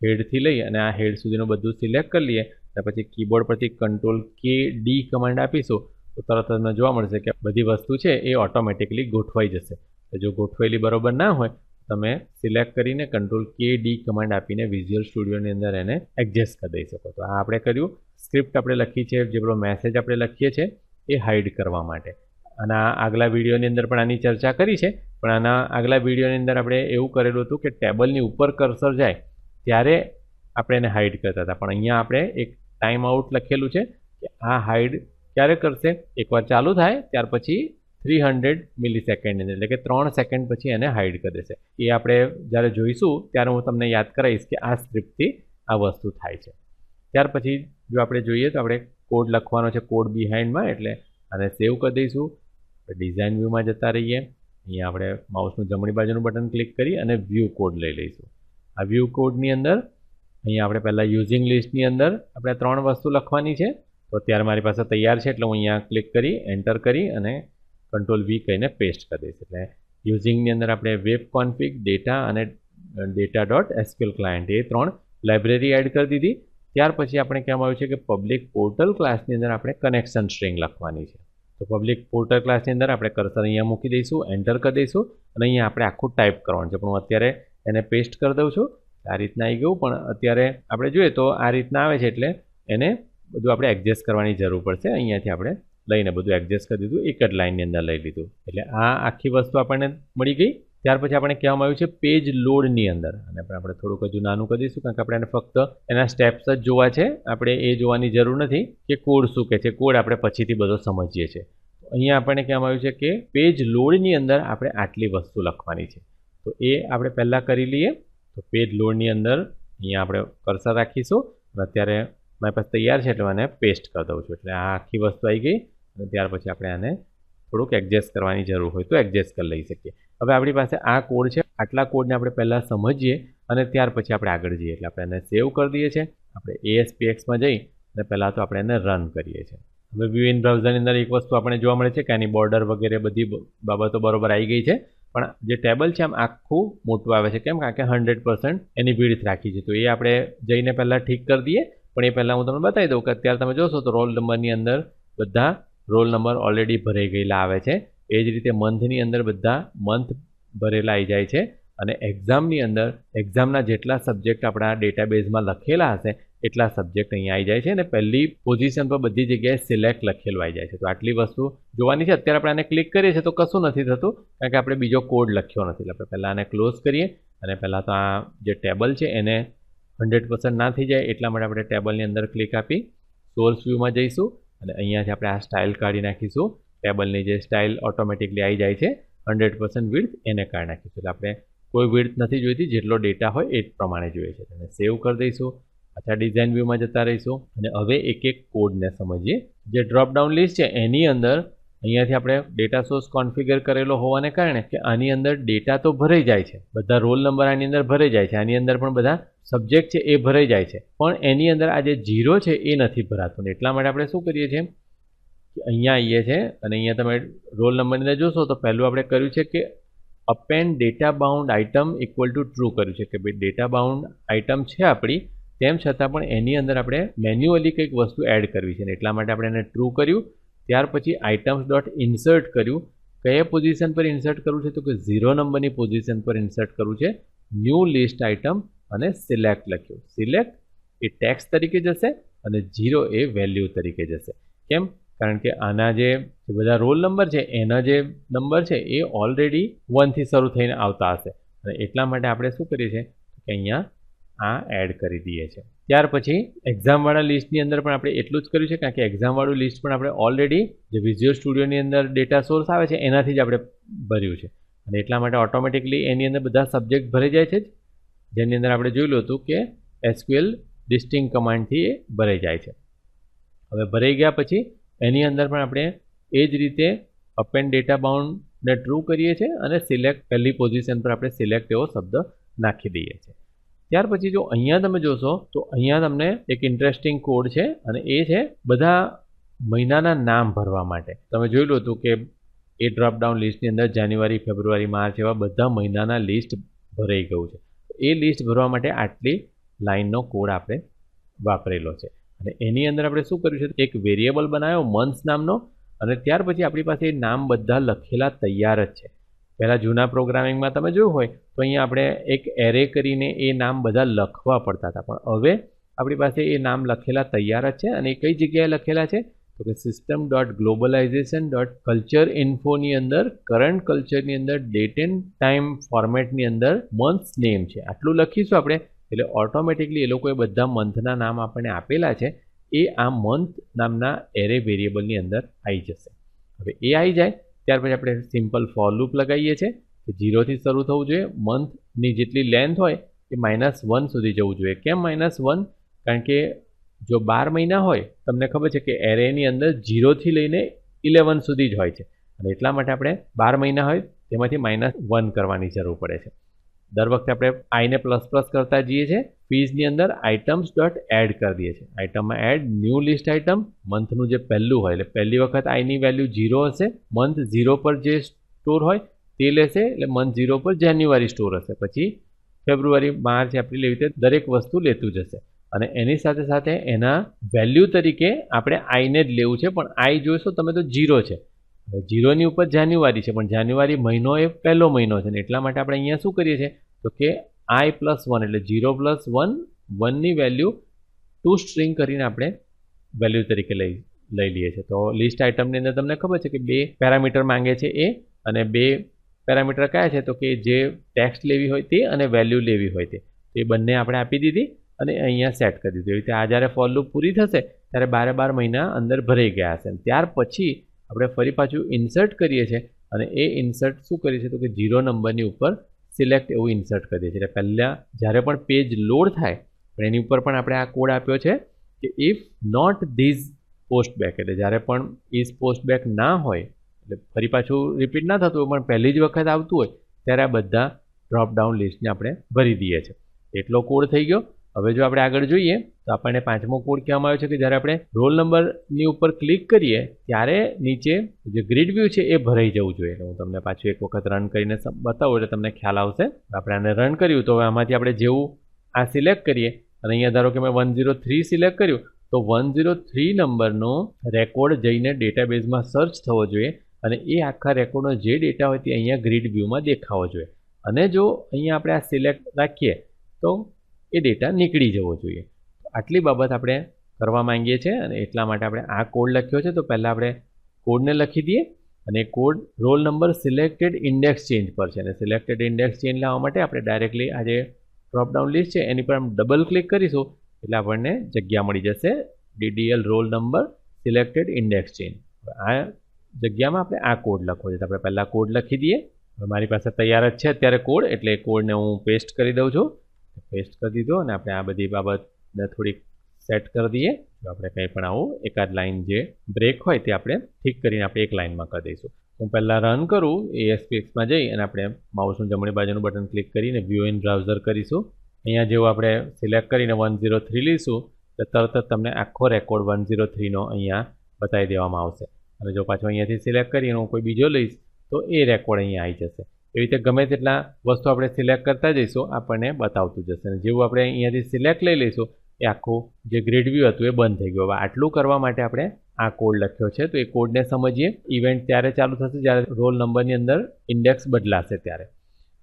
હેડથી લઈ અને આ હેડ સુધીનું બધું સિલેક્ટ કરી લઈએ. અને પછી કીબોર્ડ પરથી Ctrl+K+D કમાન્ડ આપીશું તો તરત તમને જોવા મળશે કે બધી વસ્તુ છે એ ઓટોમેટિકલી ગોઠવાઈ જશે. જો ગોઠવાયેલી બરોબર ના હોય તમે સિલેક્ટ કરીને Ctrl+K+D કમાન્ડ આપીને વિઝ્યુઅલ સ્ટુડિયોની અંદર એને એડજસ્ટ કરી દઈ શકો. તો આ આપણે કર્યું. સ્ક્રિપ્ટ આપણે લખી છે, જે પેલો મેસેજ આપણે લખીએ છીએ એ હાઇડ કરવા માટે. આના આગલા વિડીયોની અંદર પણ આની ચર્ચા કરી છે, પણ આના આગલા વિડીયોની અંદર આપણે એવું કરેલું હતું કે ટેબલની ઉપર કર્સર જાય ત્યારે આપણે એને હાઇડ કરતા હતા. પણ અહીંયા આપણે એક ટાઈમ આઉટ લખેલું છે કે આ હાઇડ ક્યારે કરશે, એકવાર ચાલુ થાય ત્યાર પછી 300 મિલીસેકન્ડ એટલે કે 3 સેકન્ડ પછી એને હાઇડ કરી દેશે. એ આપણે જ્યારે જોઈશું ત્યારે હું તમને યાદ કરાવીશ કે આ સ્ક્રિપ્ટથી આ વસ્તુ થાય છે. ત્યાર પછી જો આપણે જોઈએ તો આપણે કોડ લખવાનો છે કોડ બિહાઇન્ડમાં, એટલે આને સેવ કરી દઈશું. ડિઝાઇન વ્યૂમાં જતા રહીએ. અહીંયા આપણે માઉસનું જમણી બાજુનું બટન ક્લિક કરી અને વ્યૂ કોડ લઈ લઈશું. આ વ્યૂ કોડની અંદર અહીંયા આપણે પહેલાં યુઝિંગ લિસ્ટની અંદર આપણે 3 વસ્તુ લખવાની છે. તો અત્યારે મારી પાસે તૈયાર છે એટલે હું અહીંયા ક્લિક કરી એન્ટર કરી અને કંટ્રોલ V કહીને પેસ્ટ કરી દઈશ. એટલે યુઝિંગની અંદર આપણે વેબ કોન્ફિગ, ડેટા અને ડેટા ડોટ એસક્યુએલ ક્લાયન્ટ એ 3 લાઇબ્રેરી એડ કરી દીધી. ત્યાર પછી આપણે કહેવામાં આવ્યું છે કે પબ્લિક પોર્ટલ ક્લાસની અંદર આપણે કનેક્શન સ્ટ્રિંગ લખવાની છે. તો પબ્લિક પોર્ટલ ક્લાસની અંદર આપણે કર્સર અહીંયા મૂકી દઈશું, એન્ટર કરી દઈશું અને અહીંયા આપણે આખું ટાઈપ કરવાનું છે. પણ હું અત્યારે એને પેસ્ટ કરી દઉં છું. આ રીતના આવી ગયું, પણ અત્યારે આપણે જોઈએ તો આ રીતના આવે છે એટલે એને બધું આપણે એડજસ્ટ કરવાની જરૂર પડશે. અહીંયાથી આપણે લઈને બધું એડજસ્ટ કરી દીધું, એક જ લાઇનની અંદર લઈ લીધું. એટલે આ આખી વસ્તુ આપણને મળી ગઈ. ત્યાર પછી આપણે કહેવામાં આવ્યું છે પેજ લોડની અંદર, અને આપણે થોડુંક હજુ નાનું કરી દઈશું કારણ કે આપણે એને ફક્ત એના સ્ટેપ્સ જ જોવા છે, આપણે એ જોવાની જરૂર નથી કે કોડ શું કહે છે. કોડ આપણે પછીથી બધો સમજીએ છીએ. અહીંયા આપણને કહેવામાં આવ્યું છે કે પેજ લોડની અંદર આપણે આટલી વસ્તુ લખવાની છે. તો એ આપણે પહેલાં કરી લઈએ. તો પેજ લોડની અંદર અહીંયા આપણે કર્સર રાખીશું અને અત્યારે મારી પાસે તૈયાર છે એટલે મને પેસ્ટ કરી દઉં છું. એટલે આ આખી વસ્તુ આવી ગઈ અને ત્યાર પછી આપણે આને થોડુંક એડજસ્ટ કરવાની જરૂર હોય તો એડજસ્ટ કરી લઈ શકીએ. હવે આપણી પાસે આ કોડ છે, આટલા કોડને આપણે પહેલાં સમજીએ અને ત્યાર પછી આપણે આગળ જઈએ. એટલે આપણે એને સેવ કરી દઈએ છીએ. આપણે ASPXમાં જઈ અને પહેલાં તો આપણે એને રન કરીએ છીએ. હવે વ્યૂ ઇન બ્રાઉઝરની અંદર એક વસ્તુ આપણે જોવા મળે છે કે આની બોર્ડર વગેરે બધી બાબતો બરોબર આવી ગઈ છે, પણ જે ટેબલ છે આમ આખું મોટું આવે છે. કેમ? કારણ કે 100% એની વિડ્થ રાખી છે. તો એ આપણે જઈને પહેલાં ઠીક કરી દઈએ. પણ એ પહેલાં હું તમને બતાવી દઉં કે અત્યારે તમે જોશો તો રોલ નંબરની અંદર બધા રોલ નંબર ઓલરેડી ભરાઈ ગયેલા આવે છે. એ જ રીતે મંથની અંદર બધા મંથ ભરેલા આવી જાય છે અને એક્ઝામની અંદર એક્ઝામના જેટલા સબ્જેક્ટ આપણા ડેટાબેઝમાં લખેલા હશે એટલા સબ્જેક્ટ અહીંયા આવી જાય છે અને પહેલી પોઝિશન પર બધી જગ્યાએ સિલેક્ટ લખેલું આવી જાય છે. તો આટલી વસ્તુ જોવાની છે. અત્યારે આપણે આને ક્લિક કરીએ છીએ તો કશું નથી થતું કારણ કે આપણે બીજો કોડ લખ્યો નથી. એટલે આપણે પહેલાં આને ક્લોઝ કરીએ અને પહેલાં તો આ જે ટેબલ છે એને 100% ના થઈ જાય એટલા માટે આપણે ટેબલની અંદર ક્લિક આપી સોર્સ વ્યૂમાં જઈશું અને અહીંયાથી આપણે આ સ્ટાઇલ કાઢી નાખીશું. ટેબલની જે સ્ટાઇલ ઓટોમેટિકલી આવી જાય છે 100% વિડ્થ એને કાઢી નાખીશું. એટલે આપણે કોઈ વિડ્થ નથી જોઈતી, જેટલો ડેટા હોય એ જ પ્રમાણે જોઈએ છે. એને સેવ કરી દઈશું. પાછા ડિઝાઇન વ્યૂમાં જતા રહીશું અને હવે એક એક કોડને સમજીએ. જે ડ્રોપડાઉન લિસ્ટ છે એની અંદર અહીંયાથી આપણે ડેટા સોર્સ કોન્ફિગર કરેલો હોવાને કારણે કે આની અંદર ડેટા તો ભરાઈ જાય છે, બધા રોલ નંબર આની અંદર ભરાઈ જાય છે, આની અંદર પણ બધા સબ્જેક્ટ છે એ ભરાઈ જાય છે, પણ એની અંદર આ જે 0 છે એ નથી ભરાતું. એટલા માટે આપણે શું કરીએ છીએ કે અહીંયા આવીએ છીએ અને અહીંયા તમે રોલ નંબરની અંદર જોશો તો પહેલું આપણે કર્યું છે કે append data bound item equal to true કર્યું છે કે ભાઈ ડેટા બાઉન્ડ આઇટમ છે આપણી, તેમ છતાં પણ એની અંદર આપણે મેન્યુઅલી કંઈક વસ્તુ એડ કરવી છે. એટલા માટે આપણે એને ટ્રુ કર્યું. ત્યાર પછી આઇટમ્સ ડોટ ઇન્સર્ટ કર્યું. કયા પોઝિશન પર ઇન્સર્ટ કરવું છે તો કે 0 નંબરની પોઝિશન પર ઇન્સર્ટ કરવું છે. ન્યૂ લિસ્ટ આઇટમ અને સિલેક્ટ લખ્યું. સિલેક્ટ એ ટેક્સ્ટ તરીકે જશે અને 0 એ વેલ્યુ તરીકે જશે. કેમ? કારણ કે આના જે બધા રોલ નંબર છે એના જે નંબર છે એ ઓલરેડી 1 થી શરૂ થઈને આવતા હશે અને એટલા માટે આપણે શું કરીએ છીએ કે અહીંયા આ એડ કરી દઈએ છીએ. ત્યાર પછી એક્ઝામવાળા લિસ્ટની અંદર પણ આપણે એટલું જ કર્યું છે કારણ કે એક્ઝામવાળું લિસ્ટ પણ આપણે ઓલરેડી જે વિઝ્યુઅલ સ્ટુડિયોની અંદર ડેટા સોર્સ આવે છે એનાથી જ આપણે ભર્યું છે અને એટલા માટે ઓટોમેટિકલી એની અંદર બધા સબ્જેક્ટ ભરાઈ જાય છે જ, જેની અંદર આપણે જોયેલું હતું કે SQL લિસ્ટિંગ કમાન્ડથી એ ભરાઈ જાય છે. હવે ભરાઈ ગયા પછી એની અંદર પણ આપણે એ જ રીતે અપેન્ડ ડેટા બાઉન્ડને ટ્રુ કરીએ છીએ અને સિલેક્ટ પહેલી પોઝિશન પર આપણે સિલેક્ટ એવો શબ્દ નાખી દઈએ છીએ. ત્યાર પછી જો અહીંયા તમે જોશો તો અહીંયા તમને એક ઇન્ટરેસ્ટિંગ કોડ છે અને એ છે બધા મહિનાના નામ ભરવા માટે. તમે જોયેલું હતું કે એ ડ્રોપડાઉન લિસ્ટની અંદર જાન્યુઆરી, ફેબ્રુઆરી, માર્ચ એવા બધા મહિનાના લિસ્ટ ભરાઈ ગયું છે. એ લિસ્ટ ભરવા માટે આટલી લાઇનનો કોડ આપણે વાપરેલો છે અને એની અંદર આપણે શું કર્યું છે એક વેરિયેબલ બનાવ્યો મંથ્સ નામનો અને ત્યાર પછી આપણી પાસે એ નામ બધા લખેલા તૈયાર જ છે. પહેલાં જૂના પ્રોગ્રામિંગમાં તમે જોયું હોય તો અહીંયા આપણે એક એરે કરીને એ નામ બધા લખવા પડતા હતા, પણ હવે આપણી પાસે એ નામ લખેલા તૈયાર જ છે અને એ કઈ જગ્યાએ લખેલા છે તો કે system dot globalization dot culture ઇન્ફોની અંદર કરંટ કલ્ચરની અંદર ડેટ એન્ડ ટાઈમ ફોર્મેટની અંદર મંથ્સ નેમ છે. આટલું લખીશું આપણે એટલે ઓટોમેટિકલી એ લોકોએ બધા મંથના નામ આપણને આપેલા છે એ આ મંથ નામના એરે વેરિયેબલની અંદર આવી જશે. હવે એ આવી જાય ત્યાર પછી આપણે સિમ્પલ ફોર લૂપ લગાવીએ છીએ કે 0 થી શરૂ થવું જોઈએ. મંથની જેટલી લેન્થ હોય એ -1 સુધી જવું જોઈએ. કેમ -1? કારણ કે જો 12 મહિના હોય તમને ખબર છે કે એરેની અંદર 0 થી લઈને 11 સુધી જ હોય છે અને એટલા માટે આપણે 12 મહિના હોય તેમાંથી -1 કરવાની જરૂર પડે છે. દર વખતે આપણે આઈને પ્લસ પ્લસ કરતા જઈએ છીએ. ફીઝની અંદર આઇટમ્સ ડોટ એડ કરી દઈએ છીએ. આઇટમમાં એડ ન્યૂ લિસ્ટ આઇટમ, મંથનું જે પહેલું હોય એટલે પહેલી વખત આઈની વેલ્યુ 0 હશે, મંથ 0 પર જે સ્ટોર હોય તે લેશે, એટલે મંથ 0 પર જાન્યુઆરી સ્ટોર હશે, પછી ફેબ્રુઆરી, માર્ચ, એપ્રિલ એવી રીતે દરેક વસ્તુ લેતું જશે. અને એની સાથે સાથે એના વેલ્યુ તરીકે આપણે આઈને જ લેવું છે, પણ આઈ જોઈશો તમે તો 0 છે. હવે 0ની ઉપર જાન્યુઆરી છે, પણ જાન્યુઆરી મહિનો એ પહેલો મહિનો છે, ને એટલા માટે આપણે અહીંયા શું કરીએ છીએ તો કે આઈ પ્લસ 1 એટલે 0 પ્લસ 1, 1ની વેલ્યુ ટુ સ્ટ્રિંગ કરીને આપણે વેલ્યુ તરીકે લઈ લઈએ છીએ. તો લિસ્ટ આઇટમની અંદર તમને ખબર છે કે 2 પેરામીટર માંગે છે એ, અને 2 પેરામીટર કયા છે તો કે જે ટેક્સ્ટ લેવી હોય તે અને વેલ્યુ લેવી હોય તે બંને આપણે આપી દીધી અને અહીંયા સેટ કરી દીધું. એવી રીતે આ જ્યારે ફોર લૂપ પૂરી થશે ત્યારે 12 મહિના અંદર ભરાઈ ગયા હશે. ત્યાર પછી આપણે ફરી પાછું ઇન્સર્ટ કરીએ છીએ, અને એ ઇન્સર્ટ શું કરીએ છીએ તો કે 0 નંબરની ઉપર સિલેક્ટ એવું ઇન્સર્ટ કરીએ છીએ. એટલે પહેલાં જ્યારે પણ પેજ લોડ થાય પણ એની ઉપર પણ આપણે આ કોડ આપ્યો છે કે if not this post back, એટલે જ્યારે પણ ઇઝ પોસ્ટ બેક ના હોય, એટલે ફરી પાછું રિપીટ ના થતું હોય પણ પહેલી જ વખત આવતું હોય ત્યારે આ બધા ડ્રોપડાઉન લિસ્ટને આપણે ભરી દઈએ છીએ. એટલો કોડ થઈ ગયો. હવે જો આપણે આગળ જોઈએ તો આપણને 5મો કોડ કહેવામાં આવ્યો છે કે જ્યારે આપણે રોલ નંબરની ઉપર ક્લિક કરીએ ત્યારે નીચે જે ગ્રીડ વ્યૂ છે એ ભરાઈ જવું જોઈએ. હું તમને પાછું એક વખત રન કરીને બતાવું એટલે તમને ખ્યાલ આવશે. આપણે આને રન કર્યું તો હવે આમાંથી આપણે જેવું આ સિલેક્ટ કરીએ અને અહીંયા ધારો કે મેં 103 સિલેક્ટ કર્યું તો 103 નંબરનો રેકોર્ડ જઈને ડેટાબેઝમાં સર્ચ થવો જોઈએ, અને એ આખા રેકોર્ડનો જે ડેટા હોય તે અહીંયા ગ્રીડ વ્યૂમાં દેખાવો જોઈએ. અને જો અહીંયા આપણે આ સિલેક્ટ રાખીએ તો એ ડેટા નીકળી જવો જોઈએ. આટલી બાબત આપણે કરવા માંગીએ છીએ, અને એટલા માટે આપણે આ કોડ લખ્યો છે. તો પહેલાં આપણે કોડને લખી દઈએ, અને code roll number selected index change પર છે, અને સિલેક્ટેડ ઇન્ડેક્સ ચેન્જ લાવવા માટે આપણે ડાયરેક્ટલી આ જે ડ્રોપડાઉન લિસ્ટ છે એની પર આમ ડબલ ક્લિક કરીશું એટલે આપણને જગ્યા મળી જશે DDL roll number selected index change. આ જગ્યામાં આપણે આ કોડ લખવો છે. તો આપણે પહેલાં કોડ લખી દઈએ. મારી પાસે તૈયાર જ છે અત્યારે કોડ, એટલે એ કોડને હું પેસ્ટ કરી દઉં છું. પેસ્ટ કરી દીધો, અને આપણે આ બધી બાબતને થોડીક સેટ કરી દઈએ. જો આપણે કંઈ પણ આવું એકાદ લાઇન જે બ્રેક હોય તે આપણે ઠીક કરીને આપણે એક લાઇનમાં કરી દઈશું. હું પહેલાં રન કરું ASPXમાં જઈ અને આપણે માઉસનું જમણી બાજુનું બટન ક્લિક કરીને વ્યૂ ઇન બ્રાઉઝર કરીશું. અહીંયા જેવું આપણે સિલેક્ટ કરીને 103 લઈશું તો તરત જ તમને આખો રેકોર્ડ 103નો અહીંયા બતાવી દેવામાં આવશે. અને જો પાછો અહીંયાથી સિલેક્ટ કરીને હું કોઈ બીજો લઈશ તો એ રેકોર્ડ અહીંયા આવી જશે. એવી રીતે ગમે તેટલા વસ્તુ આપણે સિલેક્ટ કરતા જઈશું આપણને બતાવતું જશે. અને જેવું આપણે અહીંયાથી સિલેક્ટ લઈ લઈશું એ આખું જે ગ્રીડ વ્યૂ હતું એ બંધ થઈ ગયું. હવે આટલું કરવા માટે આપણે આ કોડ લખ્યો છે. તો એ કોડને સમજીએ. ઇવેન્ટ ત્યારે ચાલુ થશે જ્યારે રોલ નંબરની અંદર ઇન્ડેક્સ બદલાશે ત્યારે.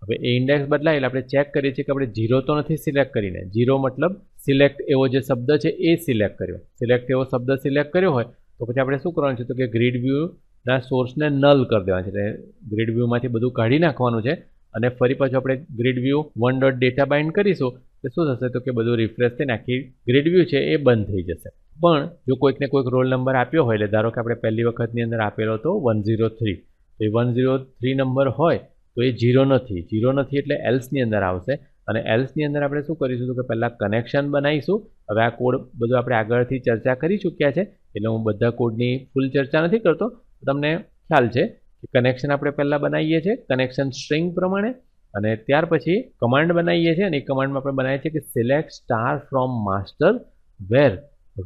હવે એ ઇન્ડેક્સ બદલાય એટલે આપણે ચેક કરીએ છીએ કે આપણે 0 તો નથી સિલેક્ટ કરીને. 0 મતલબ સિલેક્ટ એવો જે શબ્દ છે એ સિલેક્ટ કર્યો. સિલેક્ટ એવો શબ્દ સિલેક્ટ કર્યો હોય તો પછી આપણે શું કરવાનું છે તો કે ગ્રીડ વ્યૂના સોર્સને નલ કરી દેવાનું છે. એટલે ગ્રીડ વ્યૂમાંથી બધું કાઢી નાખવાનું છે, અને ફરી પાછું આપણે ગ્રીડ વ્યૂ 1.data બાઇન્ડ કરીશું તો શું થશે તો કે બધું રિફ્રેશ થઈને આખી ગ્રીડ વ્યૂ છે એ બંધ થઈ જશે. પણ જો કોઈકને કોઈક રોલ નંબર આપ્યો હોય, એટલે ધારો કે આપણે પહેલી વખતની અંદર આપેલો હતો 103, તો એ 103 નંબર હોય તો એ 0 નથી. 0 નથી એટલે એલ્સની અંદર આવશે, અને એલ્સની અંદર આપણે શું કરીશું તો કે પહેલાં કનેક્શન બનાવીશું. હવે આ કોડ બધું આપણે આગળથી ચર્ચા કરી ચૂક્યા છે, એટલે હું બધા કોડની ફૂલ ચર્ચા નથી કરતો. તમને ખ્યાલ છે કે કનેક્શન આપણે પહેલાં બનાવીએ છીએ કનેક્શન સ્ટ્રિંગ પ્રમાણે, અને ત્યાર પછી કમાન્ડ બનાવીએ છીએ, અને એ કમાન્ડમાં આપણે બનાવીએ છીએ કે select star from master where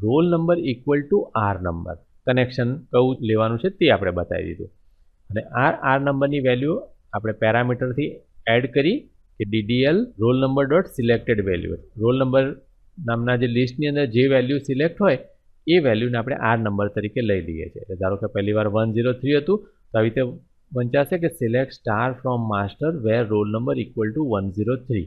roll number equal to R number. Connection કયું લેવાનું છે તે આપણે બતાવી દીધું. અને આર નંબરની વેલ્યુ આપણે પેરામીટરથી એડ કરી કે DDL roll number dot selected value. Roll number નામના જે લિસ્ટની અંદર જે વેલ્યુ સિલેક્ટ હોય એ વેલ્યુને આપણે આર નંબર તરીકે લઈ લઈએ છીએ. એટલે ધારો કે પહેલી વાર 103 હતું તો આવી રીતે વંચાશે કે select star from master where roll number equal to 103.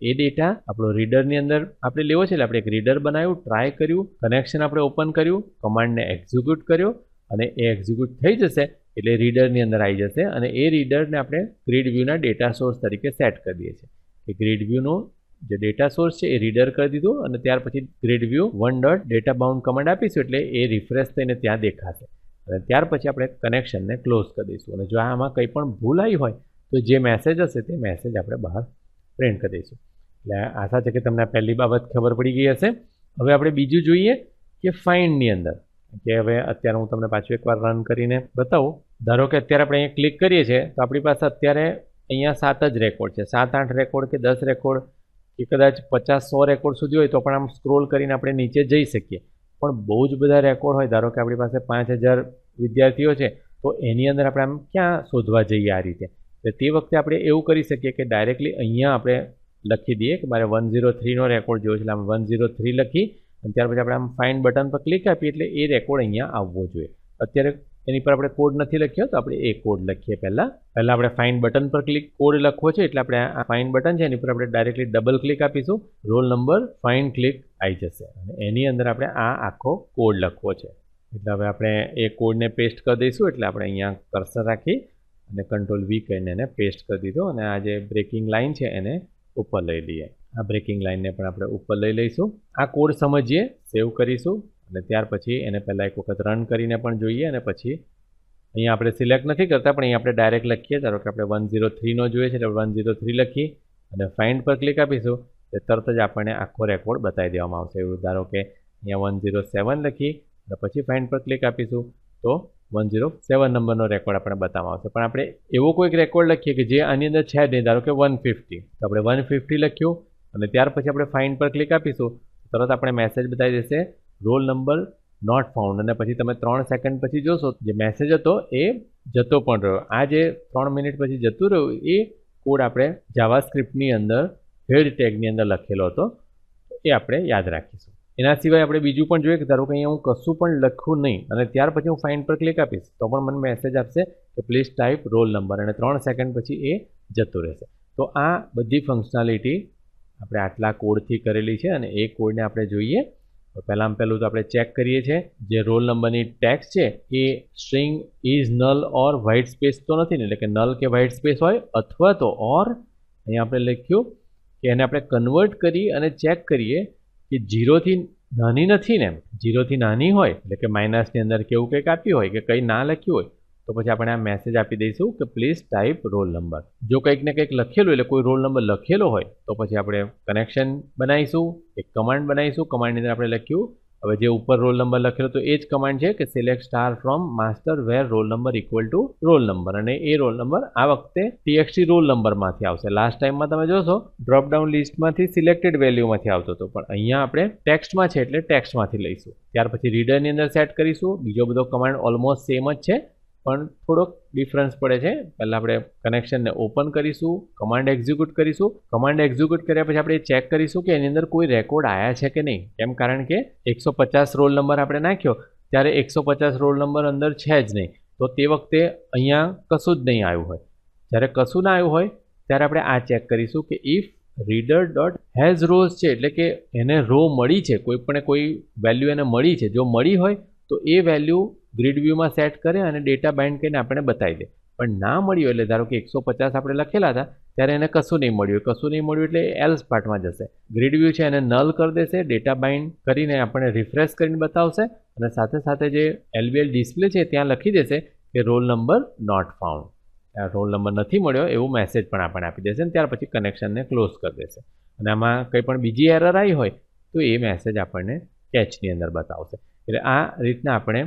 એ ડેટા આપણો રીડરની અંદર આપણે લેવો છે, એટલે આપણે એક રીડર બનાવ્યું, ટ્રાય કર્યું, કનેક્શન આપણે ઓપન કર્યું, કમાન્ડને એક્ઝિક્યુટ કર્યો, અને એ એક્ઝિક્યુટ થઈ જશે એટલે રીડરની અંદર આવી જશે. અને એ રીડરને આપણે ગ્રીડ વ્યૂના ડેટા સોર્સ તરીકે સેટ કરી દઈએ છીએ. કે ગ્રીડ વ્યૂનો જે ડેટા સોર્સ છે એ રીડર કરી દીધું, અને ત્યાર પછી grid view 1.data bound command આપીશું એટલે એ રિફ્રેશ થઈને ત્યાં દેખાશે. અને ત્યાર પછી આપણે કનેક્શનને ક્લોઝ કરી દઈશું. અને જો આમાં કંઈ પણ ભૂલ આવી હોય તો જે મેસેજ હશે તે મેસેજ આપણે બહાર પ્રિન્ટ કરી દઈશું. એટલે આશા છે કે તમને પહેલી બાબત ખબર પડી ગઈ હશે. હવે આપણે બીજું જોઈએ કે ફાઇન્ડની અંદર, કે હવે અત્યારે હું તમને પાછું એકવાર રન કરીને બતાવું. ધારો કે અત્યારે આપણે અહીંયા ક્લિક કરીએ છીએ તો આપણી પાસે અત્યારે અહીંયા 7 જ રેકોર્ડ છે, 7-8 રેકોર્ડ કે 10 રેકોર્ડ કે કદાચ 50-100 રેકોર્ડ સુધી હોય તો પણ આમ સ્ક્રોલ કરીને આપણે નીચે જઈ શકીએ. પણ બહુ જ બધા રેકોર્ડ હોય, ધારો કે આપણી પાસે 5000 વિદ્યાર્થીઓ છે, તો એની અંદર આપણે આમ ક્યાં શોધવા જઈએ આ રીતે? તો તે વખતે આપણે એવું કરી શકીએ કે ડાયરેક્ટલી અહીંયા આપણે લખી દઈએ કે મારે 103નો રેકોર્ડ જોયો છે, એટલે આમ 103 લખી અને ત્યાર પછી આપણે આમ ફાઇન્ડ બટન પર ક્લિક આપીએ એટલે એ રેકોર્ડ અહીંયા આવવો જોઈએ. અત્યારે એની પર આપણે કોડ નથી લખ્યો તો આપણે એ કોડ લખીએ. પહેલાં આપણે ફાઇન્ડ બટન પર કોડ લખવો છે, એટલે આપણે આ ફાઇન્ડ બટન છે એની પર આપણે ડાયરેક્ટલી ડબલ ક્લિક આપીશું, રોલ નંબર ફાઇન્ડ ક્લિક આવી જશે અને એની અંદર આપણે આ આખો કોડ લખવો છે. એટલે હવે આપણે એ કોડને પેસ્ટ કરી દઈશું. એટલે આપણે અહીંયા કર્સર રાખી અને Ctrl+V કરીને એને પેસ્ટ કરી દીધો અને આ જે બ્રેકિંગ લાઇન છે એને ઉપર લઈ લઈએ. આ બ્રેકિંગ લાઇનને પણ આપણે ઉપર લઈ લઈશું. આ કોડ સમજીએ, સેવ કરીશું અને ત્યાર પછી એને પહેલાં એક વખત રન કરીને પણ જોઈએ અને પછી અહીંયા આપણે સિલેક્ટ નથી કરતા પણ અહીંયા આપણે ડાયરેક્ટ લખીએ. ધારો કે આપણે 103નો જોઈએ છે એટલે 103 લખી અને ફાઇન્ડ પર ક્લિક આપીશું એટલે તરત જ આપણને આખો રેકોર્ડ બતાવી દેવામાં આવશે. એવું ધારો કે અહીંયા 107 લખી અને પછી ફાઇન્ડ પર ક્લિક આપીશું તો 107 નંબરનો રેકોર્ડ આપણે બતાવવામાં આવશે. પણ આપણે એવો કોઈક રેકોર્ડ લખીએ કે જે આની અંદર છે જ નહીં, ધારો કે 150, તો આપણે 150 લખ્યું અને ત્યાર પછી આપણે ફાઇન્ડ પર ક્લિક આપીશું તરત આપણે મેસેજ બતાવી દેશે રોલ નંબર નોટ ફાઉન્ડ અને પછી તમે 3 સેકન્ડ પછી જોશો જે મેસેજ હતો એ જતો પણ રહ્યો. આ જે 3 મિનિટ પછી જતું રહ્યું એ કોડ આપણે જાવાસ્ક્રિપ્ટની અંદર હેડ ટેગની અંદર લખેલો હતો, એ આપણે યાદ રાખીશું. એના સિવાય આપણે બીજું પણ જોઈએ કે ધારો કે અહીંયા હું કશું પણ લખું નહીં અને ત્યાર પછી હું ફાઇન્ડ પર ક્લિક આપીશ તો પણ મને મેસેજ આપશે કે પ્લીઝ ટાઈપ રોલ નંબર અને 3 સેકન્ડ પછી એ જતું રહેશે. તો આ બધી ફંક્શનાલિટી આપણે આટલા કોડથી કરેલી છે અને એ કોડને આપણે જોઈએ તો પહેલું તો આપણે ચેક કરીએ છીએ જે રોલ નંબરની ટેક્સ્ટ છે એ string is null or white space તો નથી ને, એટલે કે નલ કે વ્હાઇટ સ્પેસ હોય અથવા તો ઓર અહીંયા આપણે લખ્યું કે એને આપણે કન્વર્ટ કરી અને ચેક કરીએ કે 0થી નાની નથી ને, 0થી નાની હોય એટલે કે માઇનસની અંદર કેવું કંઈક આપ્યું હોય કે કંઈ ના લખ્યું હોય તો પછી આપણે આ મેસેજ આપી દઈશું કે પ્લીઝ ટાઈપ રોલ નંબર. જો કંઈક ને કંઈક લખેલું એટલે કોઈ રોલ નંબર લખેલો હોય તો પછી આપણે કનેક્શન બનાવીશું, એક કમાન્ડ બનાવીશું. કમાન્ડની અંદર આપણે લખ્યું હવે જે ઉપર રોલ નંબર લખેલો તો એ જ કમાન્ડ છે કે select star from master where roll number equal to roll number અને એ રોલ નંબર આ વખતે TXT રોલ નંબરમાંથી આવશે. લાસ્ટ ટાઈમમાં તમે જોશો ડ્રોપડાઉન લિસ્ટમાંથી સિલેક્ટેડ વેલ્યુમાંથી આવતો હતો પણ અહીંયા આપણે ટેક્સ્ટમાં છે એટલે ટેક્સ્ટમાંથી લઈશું. ત્યાર પછી રીડરની અંદર સેટ કરીશું. બીજો બધો કમાન્ડ ઓલમોસ્ટ સેમ જ છે પણ થોડોક ડિફરન્સ પડે છે. પહેલાં આપણે કનેક્શનને ઓપન કરીશું, કમાન્ડ એક્ઝિક્યુટ કરીશું. કમાન્ડ એક્ઝિક્યુટ કર્યા પછી આપણે ચેક કરીશું કે એની અંદર કોઈ રેકોર્ડ આવ્યા છે કે નહીં. કેમ? કારણ કે 150 રોલ નંબર આપણે નાખ્યો ત્યારે 150 રોલ નંબર અંદર છે જ નહીં, તો તે વખતે અહીંયા કશું જ નહીં આવ્યું હોય. જ્યારે કશું ના આવ્યું હોય ત્યારે આપણે આ ચેક કરીશું કે if reader dot has rose છે એટલે કે એને રો મળી છે, કોઈ વેલ્યુ એને મળી છે. જો મળી હોય તો એ વેલ્યુ ગ્રીડ વ્યૂમાં સેટ કરે અને ડેટા બાઇન્ડ કરીને આપણે બતાવી દે. પણ ના મળ્યું એટલે ધારો કે 150 આપણે લખેલા હતા ત્યારે એને કશું નહીં મળ્યું એટલે એલ્સ પાર્ટમાં જશે. ગ્રીડ વ્યૂ છે એને નલ કરી દેશે, ડેટા બાઇન્ડ કરીને આપણે રિફ્રેશ કરીને બતાવશે અને સાથે સાથે જે LBL ડિસ્પ્લે છે ત્યાં લખી દેશે કે roll number not found, roll number નથી મળ્યો એવું મેસેજ પણ આપણને આપી દેશે અને ત્યાર પછી કનેક્શનને ક્લોઝ કરી દેશે. અને આમાં કંઈ પણ બીજી એરર આવી હોય તો એ મેસેજ આપણને કેચની અંદર બતાવશે. એટલે આ રીતના આપણે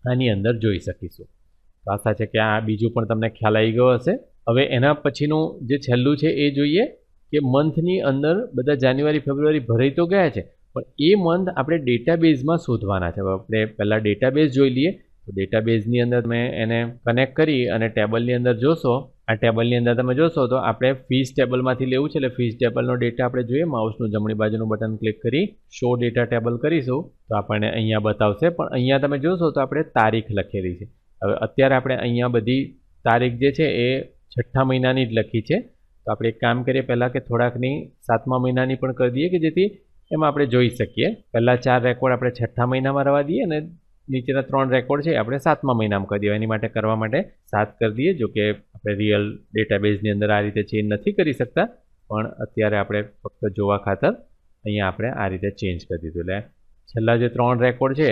આની અંદર જોઈ શકીશું. તો આશા છે કે આ બીજું પણ તમને ખ્યાલ આવી ગયો હશે. હવે એના પછીનું જે છેલ્લું છે એ જોઈએ કે મંથની અંદર બધા જાન્યુઆરી ફેબ્રુઆરી ભરાઈ તો ગયા છે પણ એ મંથ આપણે ડેટાબેઝમાં શોધવાના છે. આપણે પહેલાં ડેટાબેઝ જોઈ લઈએ. તો ડેટાબેઝની અંદર તમે એને કનેક્ટ કરી અને ટેબલની અંદર જોશો, આ ટેબલની અંદર તમે જોશો તો આપણે ફીસ ટેબલમાંથી લેવું છે એટલે ફીસ ટેબલનો ડેટા આપણે જોઈએ. માઉસનું જમણી બાજુનું બટન ક્લિક કરી શો ડેટા ટેબલ કરીશું તો આપણને અહીંયા બતાવશે. પણ અહીંયા તમે જોશો તો આપણે તારીખ લખેલી છે. હવે અત્યારે આપણે અહીંયા બધી તારીખ જે છે એ 6થા મહિનાની જ લખી છે. તો આપણે એક કામ કરીએ પહેલાં કે થોડાકની 7મા મહિનાની પણ કરી દઈએ કે જેથી એમાં આપણે જોઈ શકીએ. પહેલાં 4 રેકોર્ડ આપણે 6થા મહિનામાં રવા દઈએ અને નીચેના 3 રેકોર્ડ છે આપણે 7મા મહિનામાં કરી દઈએ. એની માટે કરવા માટે 7 કરી દઈએ. જો કે આપણે રિયલ ડેટાબેઝની અંદર આ રીતે ચેન્જ નથી કરી શકતા પણ અત્યારે આપણે ફક્ત જોવા ખાતર અહીંયા આપણે આ રીતે ચેન્જ કરી દીધું. એટલે છેલ્લા જે 3 રેકોર્ડ છે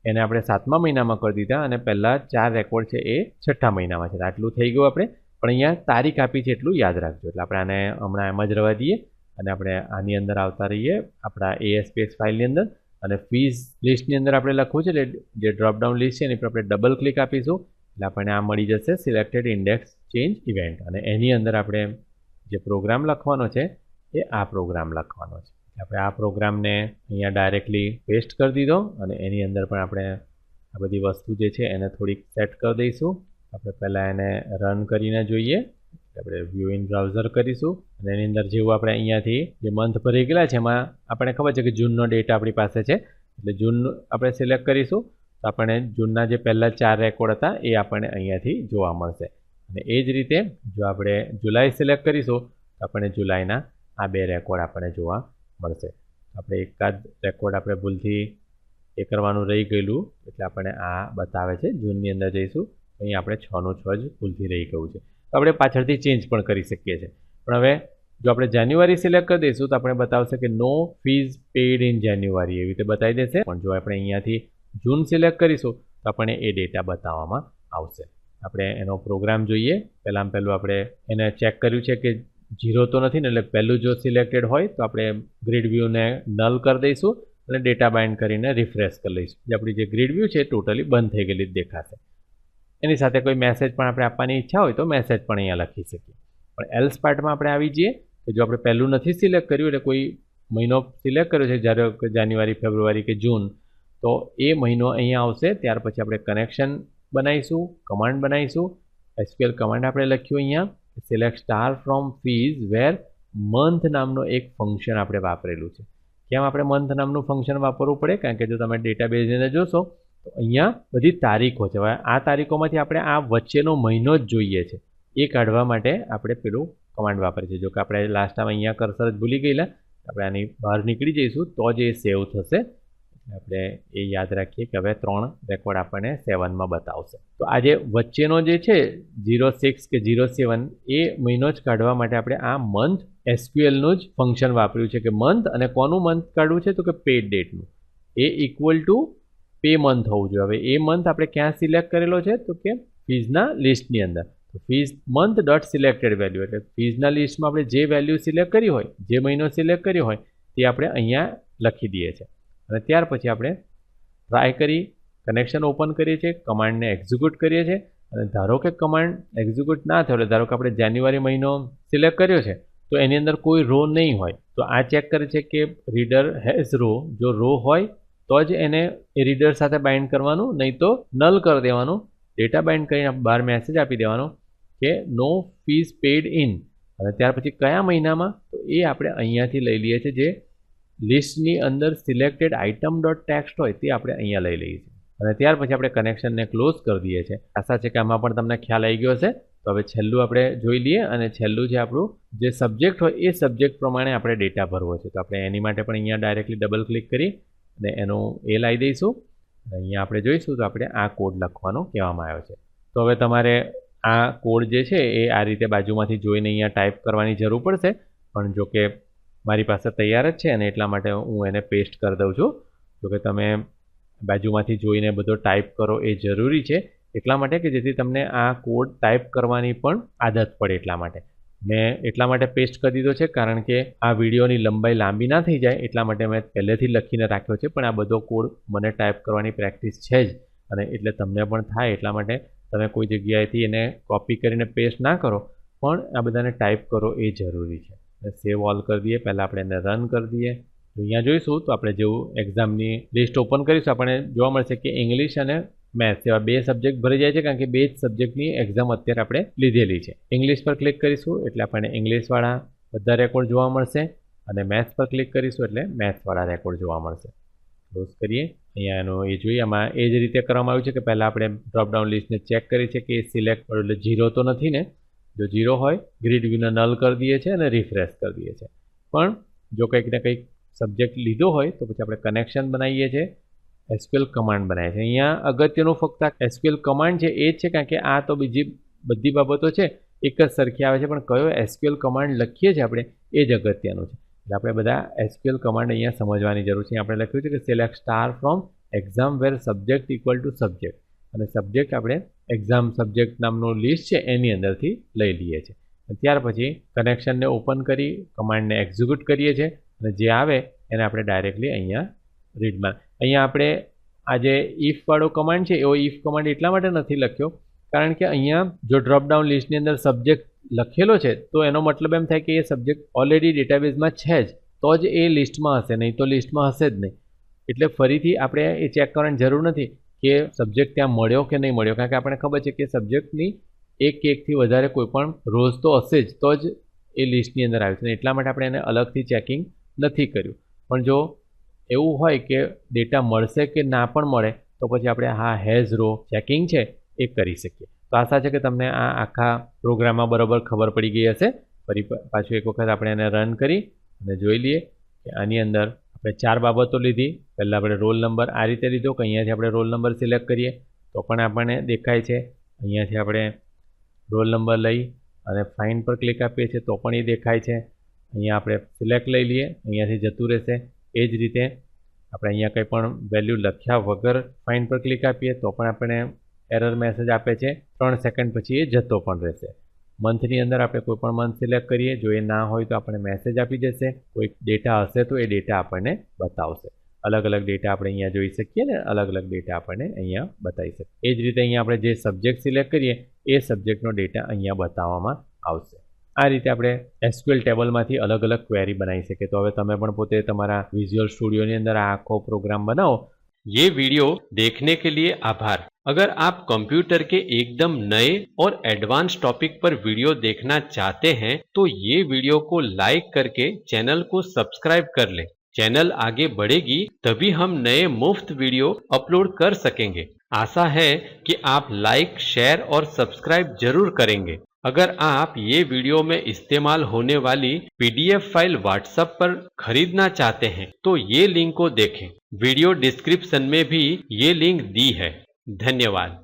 એને આપણે 7મા મહિનામાં કરી દીધા અને પહેલાં 4 રેકોર્ડ છે એ 6થા મહિનામાં છે. આટલું થઈ ગયું આપણે. પણ અહીંયા તારીખ આપી છે એટલું યાદ રાખજો. એટલે આપણે આને હમણાં એમ જ રવા દઈએ અને આપણે આની અંદર આવતા રહીએ આપણા ASPX ફાઇલની અંદર અને ફીસ લિસ્ટની અંદર આપણે લખવું છે એટલે જે ડ્રોપડાઉન લિસ્ટ છે એની પર આપણે ડબલ ક્લિક આપીશું એટલે આપણને આ મળી જશે સિલેક્ટેડ ઇન્ડેક્સ ચેન્જ ઇવેન્ટ, અને એની અંદર આપણે જે પ્રોગ્રામ લખવાનો છે એ આ પ્રોગ્રામ લખવાનો છે. આપણે આ પ્રોગ્રામને અહીંયા ડાયરેક્ટલી પેસ્ટ કરી દીધો, અને એની અંદર પણ આપણે આ બધી વસ્તુ જે છે એને થોડીક સેટ કરી દઈશું. આપણે પહેલાં એને રન કરીને જોઈએ. આપણે વ્યૂ ઇન બ્રાઉઝર કરીશું, અને એની અંદર જેવું આપણે અહીંયાથી જે મંથ ભરી ગયેલા છે એમાં આપણે ખબર છે કે જૂનનો ડેટા આપણી પાસે છે, એટલે જૂન આપણે સિલેક્ટ કરીશું તો આપણને જૂનના જે પહેલાં 4 રેકોર્ડ હતા એ આપણને અહીંયાથી જોવા મળશે. અને એ જ રીતે જો આપણે જુલાઈ સિલેક્ટ કરીશું તો આપણને જુલાઈના આ 2 રેકોર્ડ આપણને જોવા મળશે. આપણે એકાદ રેકોર્ડ આપણે ભૂલથી એ કરવાનું રહી ગયેલું એટલે આપણને આ બતાવે છે. જૂનની અંદર જઈશું તો અહીં આપણે 6નું 6 જ ભૂલથી રહી ગયું છે, તો આપણે પાછળથી ચેન્જ પણ કરી શકીએ છીએ. પણ હવે જો આપણે જાન્યુઆરી સિલેક્ટ કરી દઈશું તો આપણે બતાવશે કે નો ફીઝ પેઇડ ઇન જાન્યુઆરી, એવી રીતે બતાવી દેશે. પણ જો આપણે અહીંયાથી જૂન સિલેક્ટ કરીશું તો આપણને એ ડેટા બતાવવામાં આવશે. આપણે એનો પ્રોગ્રામ જોઈએ. પહેલાં આપણે એને ચેક કર્યું છે કે 0 તો નથી ને, એટલે પહેલું જો સિલેક્ટેડ હોય તો આપણે ગ્રીડ વ્યૂને નલ કરી દઈશું અને ડેટા બાઇન્ડ કરીને રિફ્રેશ કરી લઈશું. જે આપણી જે ગ્રીડ વ્યૂ છે ટોટલી બંધ થઈ ગયેલી દેખાશે. એની સાથે કોઈ મેસેજ પણ આપણે આપવાની ઈચ્છા હોય તો મેસેજ પણ અહીંયા લખી શકીએ. પણ એલ્સ પાર્ટમાં આપણે આવી જઈએ કે જો આપણે પહેલું નથી સિલેક્ટ કર્યું, એટલે કોઈ મહિનો સિલેક્ટ કર્યો છે જ્યારે જાન્યુઆરી, ફેબ્રુઆરી કે જૂન, તો એ મહિનો અહીંયા આવશે. ત્યાર પછી આપણે કનેક્શન બનાવીશું, કમાન્ડ બનાવીશું. SQL કમાન્ડ આપણે લખ્યું અહીંયા select star from fees where month નામનો એક ફંક્શન આપણે વાપરેલું છે. કેમ આપણે મંથ નામનું ફંક્શન વાપરવું પડે? કારણ કે જો તમે ડેટાબેઝની અંદર જોશો તો અહીંયા બધી તારીખો છે. હવે આ તારીખોમાંથી આપણે આ વચ્ચેનો મહિનો જ જોઈએ છે, એ કાઢવા માટે આપણે પેલું કમાન્ડ વાપરીએ છીએ. જો કે આપણે લાસ્ટ ટાઈમ અહીંયા કર્સર જ ભૂલી ગયેલા, આપણે આની બહાર નીકળી જઈશું તો જ એ સેવ થશે. આપણે એ યાદ રાખીએ કે હવે 3 રેકોર્ડ આપણને 7માં બતાવશે. તો આ જે વચ્ચેનો જે છે 06 કે 07 એ મહિનો જ કાઢવા માટે આપણે આ મંથ SQLનું જ ફંક્શન વાપર્યું છે કે મંથ, અને કોનું મંથ કાઢવું છે તો કે પેડ ડેટનું. એ ઇક્વલ ટુ પે મંથ હોવું જોઈએ. હવે એ મંથ આપણે ક્યાં સિલેક્ટ કરેલો છે તો કે ફીઝના લિસ્ટની અંદર. તો fees month dot selected value, એટલે ફીઝના લિસ્ટમાં આપણે જે વેલ્યુ સિલેક્ટ કરી હોય, જે મહિનો સિલેક્ટ કર્યો હોય તે આપણે અહીંયા લખી દઈએ છીએ. અને ત્યાર પછી આપણે ટ્રાય કરી કનેક્શન ઓપન કરીએ છીએ, કમાન્ડને એક્ઝિક્યુટ કરીએ છીએ. અને ધારો કે કમાન્ડ એક્ઝિક્યુટ ના થયો, એટલે ધારો કે આપણે જાન્યુઆરી મહિનો સિલેક્ટ કર્યો છે તો એની અંદર કોઈ રો નહીં હોય, તો આ ચેક કરે છે કે રીડર હેઝ રો. જો રો હોય તો જ એને એ રીડર સાથે બાઇન્ડ કરવાનું, નહીં તો નલ કરી દેવાનું. ડેટા બાઇન્ડ કરીને બહાર મેસેજ આપી દેવાનો કે નો ફીઝ પેડ ઇન. અને ત્યાર પછી કયા મહિનામાં, તો એ આપણે અહીંયાથી લઈ લઈએ છીએ. જે લિસ્ટની અંદર સિલેક્ટેડ આઇટમ ડોટ ટેક્સ્ટ હોય તે આપણે અહીંયા લઈ લઈએ છીએ. અને ત્યાર પછી આપણે કનેક્શનને ક્લોઝ કરી દઈએ છીએ. આશા છે કે આમાં પણ તમને ખ્યાલ આવી ગયો હશે. તો હવે છેલ્લું આપણે જોઈ લઈએ, અને છેલ્લું છે આપણું જે સબ્જેક્ટ હોય એ સબ્જેક્ટ પ્રમાણે આપણે ડેટા ભરવો છે. તો આપણે એની માટે પણ અહીંયા ડાયરેક્ટલી ડબલ ક્લિક કરી અને એનું એ લાવી દઈશું. અહીંયા આપણે જોઈશું તો આપણે આ કોડ લખવાનો કહેવામાં આવ્યો છે. તો હવે તમારે આ કોડ જે છે એ આ રીતે બાજુમાંથી જોઈને અહીંયા ટાઈપ કરવાની જરૂર પડશે, પણ જો કે મારી પાસે તૈયાર જ છે અને એટલા માટે હું એને પેસ્ટ કરી દઉં છું. જો કે તમે બાજુમાંથી જોઈને બધો ટાઈપ કરો એ જરૂરી છે, એટલા માટે કે જેથી તમને આ કોડ ટાઈપ કરવાની પણ આદત પડે. એટલા માટે મેં એટલા માટે પેસ્ટ કરી દીધો છે, કારણ કે આ વિડીયોની લંબાઈ લાંબી ના થઈ જાય એટલા માટે મેં પહેલેથી લખીને રાખ્યો છે. પણ આ બધો કોડ મને ટાઈપ કરવાની પ્રેક્ટિસ છે જ, અને એટલે તમને પણ થાય એટલા માટે તમે કોઈ જગ્યાએથી એને કોપી કરીને પેસ્ટ ના કરો, પણ આ બધાને ટાઈપ કરો એ જરૂરી છે. સેવ ઓલ કરી દઈએ. પહેલાં આપણે એને રન કરી દઈએ. અહીંયા જોઈશું તો આપણે જેવું એક્ઝામની લિસ્ટ ઓપન કરીશું આપણને જોવા મળશે કે ઇંગ્લિશ અને મેથ્સ એવા 2 સબ્જેક્ટ ભરી જાય છે, કારણ કે 2 જ સબ્જેક્ટની એક્ઝામ અત્યારે આપણે લીધેલી છે. ઇંગ્લિશ પર ક્લિક કરીશું એટલે આપણને ઇંગ્લિશવાળા બધા રેકોર્ડ જોવા મળશે, અને મેથ્સ પર ક્લિક કરીશું એટલે મેથ્સવાળા રેકોર્ડ જોવા મળશે. ક્લોઝ કરીએ. અહીંયા એનો એ જોઈએ. આમાં એ જ રીતે કરવામાં આવ્યું છે કે પહેલાં આપણે ડ્રોપડાઉન લિસ્ટને ચેક કરી છે કે એ સિલેક્ટ કરો એટલે 0 તો નથી ને. જો 0 હોય ગ્રીડ વ્યૂને નલ કરી દઈએ છીએ અને રિફ્રેશ કરી દઈએ છીએ. પણ જો કંઈક ને કંઈક સબ્જેક્ટ લીધો હોય તો પછી આપણે કનેક્શન બનાવીએ છીએ, SQL કમાન્ડ બનાવીએ છીએ. અહીંયા અગત્યનું ફક્ત SQL કમાન્ડ છે એ જ છે, કારણ કે આ તો બીજી બધી બાબતો છે એક જ સરખી આવે છે, પણ કયો SQL કમાન્ડ લખીએ છીએ આપણે એ જ અગત્યનું છે. એટલે આપણે બધા SQL કમાન્ડ અહીંયા સમજવાની જરૂર છે. આપણે લખ્યું છે કે select star from exam where subject equal to subject, અને સબ્જેક્ટ આપણે એક્ઝામ સબ્જેક્ટ નામનું લિસ્ટ છે એની અંદરથી લઈ લઈએ છીએ. ત્યાર પછી કનેક્શનને ઓપન કરી કમાન્ડને એક્ઝિક્યુટ કરીએ છીએ, અને જે આવે એને આપણે ડાયરેક્ટલી અહીંયા રીડમાં. અહીંયા આપણે આ જે ઇફવાળો કમાન્ડ છે એવો ઇફ કમાન્ડ એટલા માટે નથી લખ્યો કારણ કે અહીંયા જો ડ્રોપડાઉન લિસ્ટની અંદર સબ્જેક્ટ લખેલો છે તો એનો મતલબ એમ થાય કે એ સબ્જેક્ટ ઓલરેડી ડેટાબેઝમાં છે જ, તો જ એ લિસ્ટમાં હશે, નહીં તો લિસ્ટમાં હશે જ નહીં. એટલે ફરીથી આપણે એ ચેક કરવાની જરૂર નથી કે સબ્જેક્ટ ત્યાં મળ્યો કે નહીં મળ્યો, કારણ કે આપણને ખબર છે કે સબ્જેક્ટની એક કે એકથી વધારે કોઈ પણ રોઝ તો હશે જ, તો જ એ લિસ્ટની અંદર આવ્યું છે. એટલા માટે આપણે એને અલગથી ચેકિંગ નથી કર્યું. પણ જો એવું હોય કે ડેટા મળશે કે ના પણ મળે તો પછી આપણે હા હેઝ રો ચેકિંગ છે એ કરી શકીએ. તો આશા છે કે તમને આ આખા પ્રોગ્રામમાં બરાબર ખબર પડી ગઈ હશે. ફરી પાછું એક વખત આપણે એને રન કરી અને જોઈ લઈએ કે આની અંદર આપણે 4 બાબતો લીધી. પહેલાં આપણે રોલ નંબર આ રીતે લીધો કે અહીંયાથી આપણે રોલ નંબર સિલેક્ટ કરીએ તો પણ આપણને દેખાય છે. અહીંયાથી આપણે રોલ નંબર લઈ અને ફાઇન પર ક્લિક આપીએ છીએ તો પણ એ દેખાય છે. અહીંયા આપણે સિલેક્ટ લઈ લઈએ, અહીંયાથી જતું રહેશે. એ જ રીતે આપણે અહીંયા કંઈ પણ વેલ્યુ લખ્યા વગર ફાઇન પર ક્લિક આપીએ તો પણ આપણે એરર મેસેજ આપે છે. 3 સેકન્ડ પછી એ જતો પણ રહેશે. મંથની અંદર આપણે કોઈ પણ મંથ સિલેક્ટ કરીએ, જો એ ના હોય તો આપણને મેસેજ આપી દેશે. કોઈ ડેટા હશે તો એ ડેટા આપણને બતાવશે. અલગ અલગ ડેટા આપણે અહીંયા જોઈ શકીએ ને અલગ અલગ ડેટા આપણને અહીંયા બતાવી શકીએ. એ જ રીતે અહીંયા આપણે જે સબ્જેક્ટ સિલેક્ટ કરીએ એ સબ્જેક્ટનો ડેટા અહીંયા બતાવવામાં આવશે. આ રીતે આપણે SQL ટેબલમાંથી અલગ અલગ ક્વેરી બનાવી શકીએ. તો હવે તમે પણ પોતે તમારા વિઝ્યુઅલ સ્ટુડિયોની અંદર આ આખો પ્રોગ્રામ બનાવો. ये वीडियो देखने के लिए आभार। अगर आप कंप्यूटर के एकदम नए और एडवांस टॉपिक पर वीडियो देखना चाहते हैं तो ये वीडियो को लाइक करके चैनल को सब्सक्राइब कर लें। चैनल आगे बढ़ेगी तभी हम नए मुफ्त वीडियो अपलोड कर सकेंगे। आशा है कि आप लाइक, शेयर और सब्सक्राइब जरूर करेंगे। अगर आप ये वीडियो में इस्तेमाल होने वाली PDF फाइल व्हाट्सएप पर खरीदना चाहते हैं तो ये लिंक को देखें। वीडियो डिस्क्रिप्शन में भी ये लिंक दी है। धन्यवाद।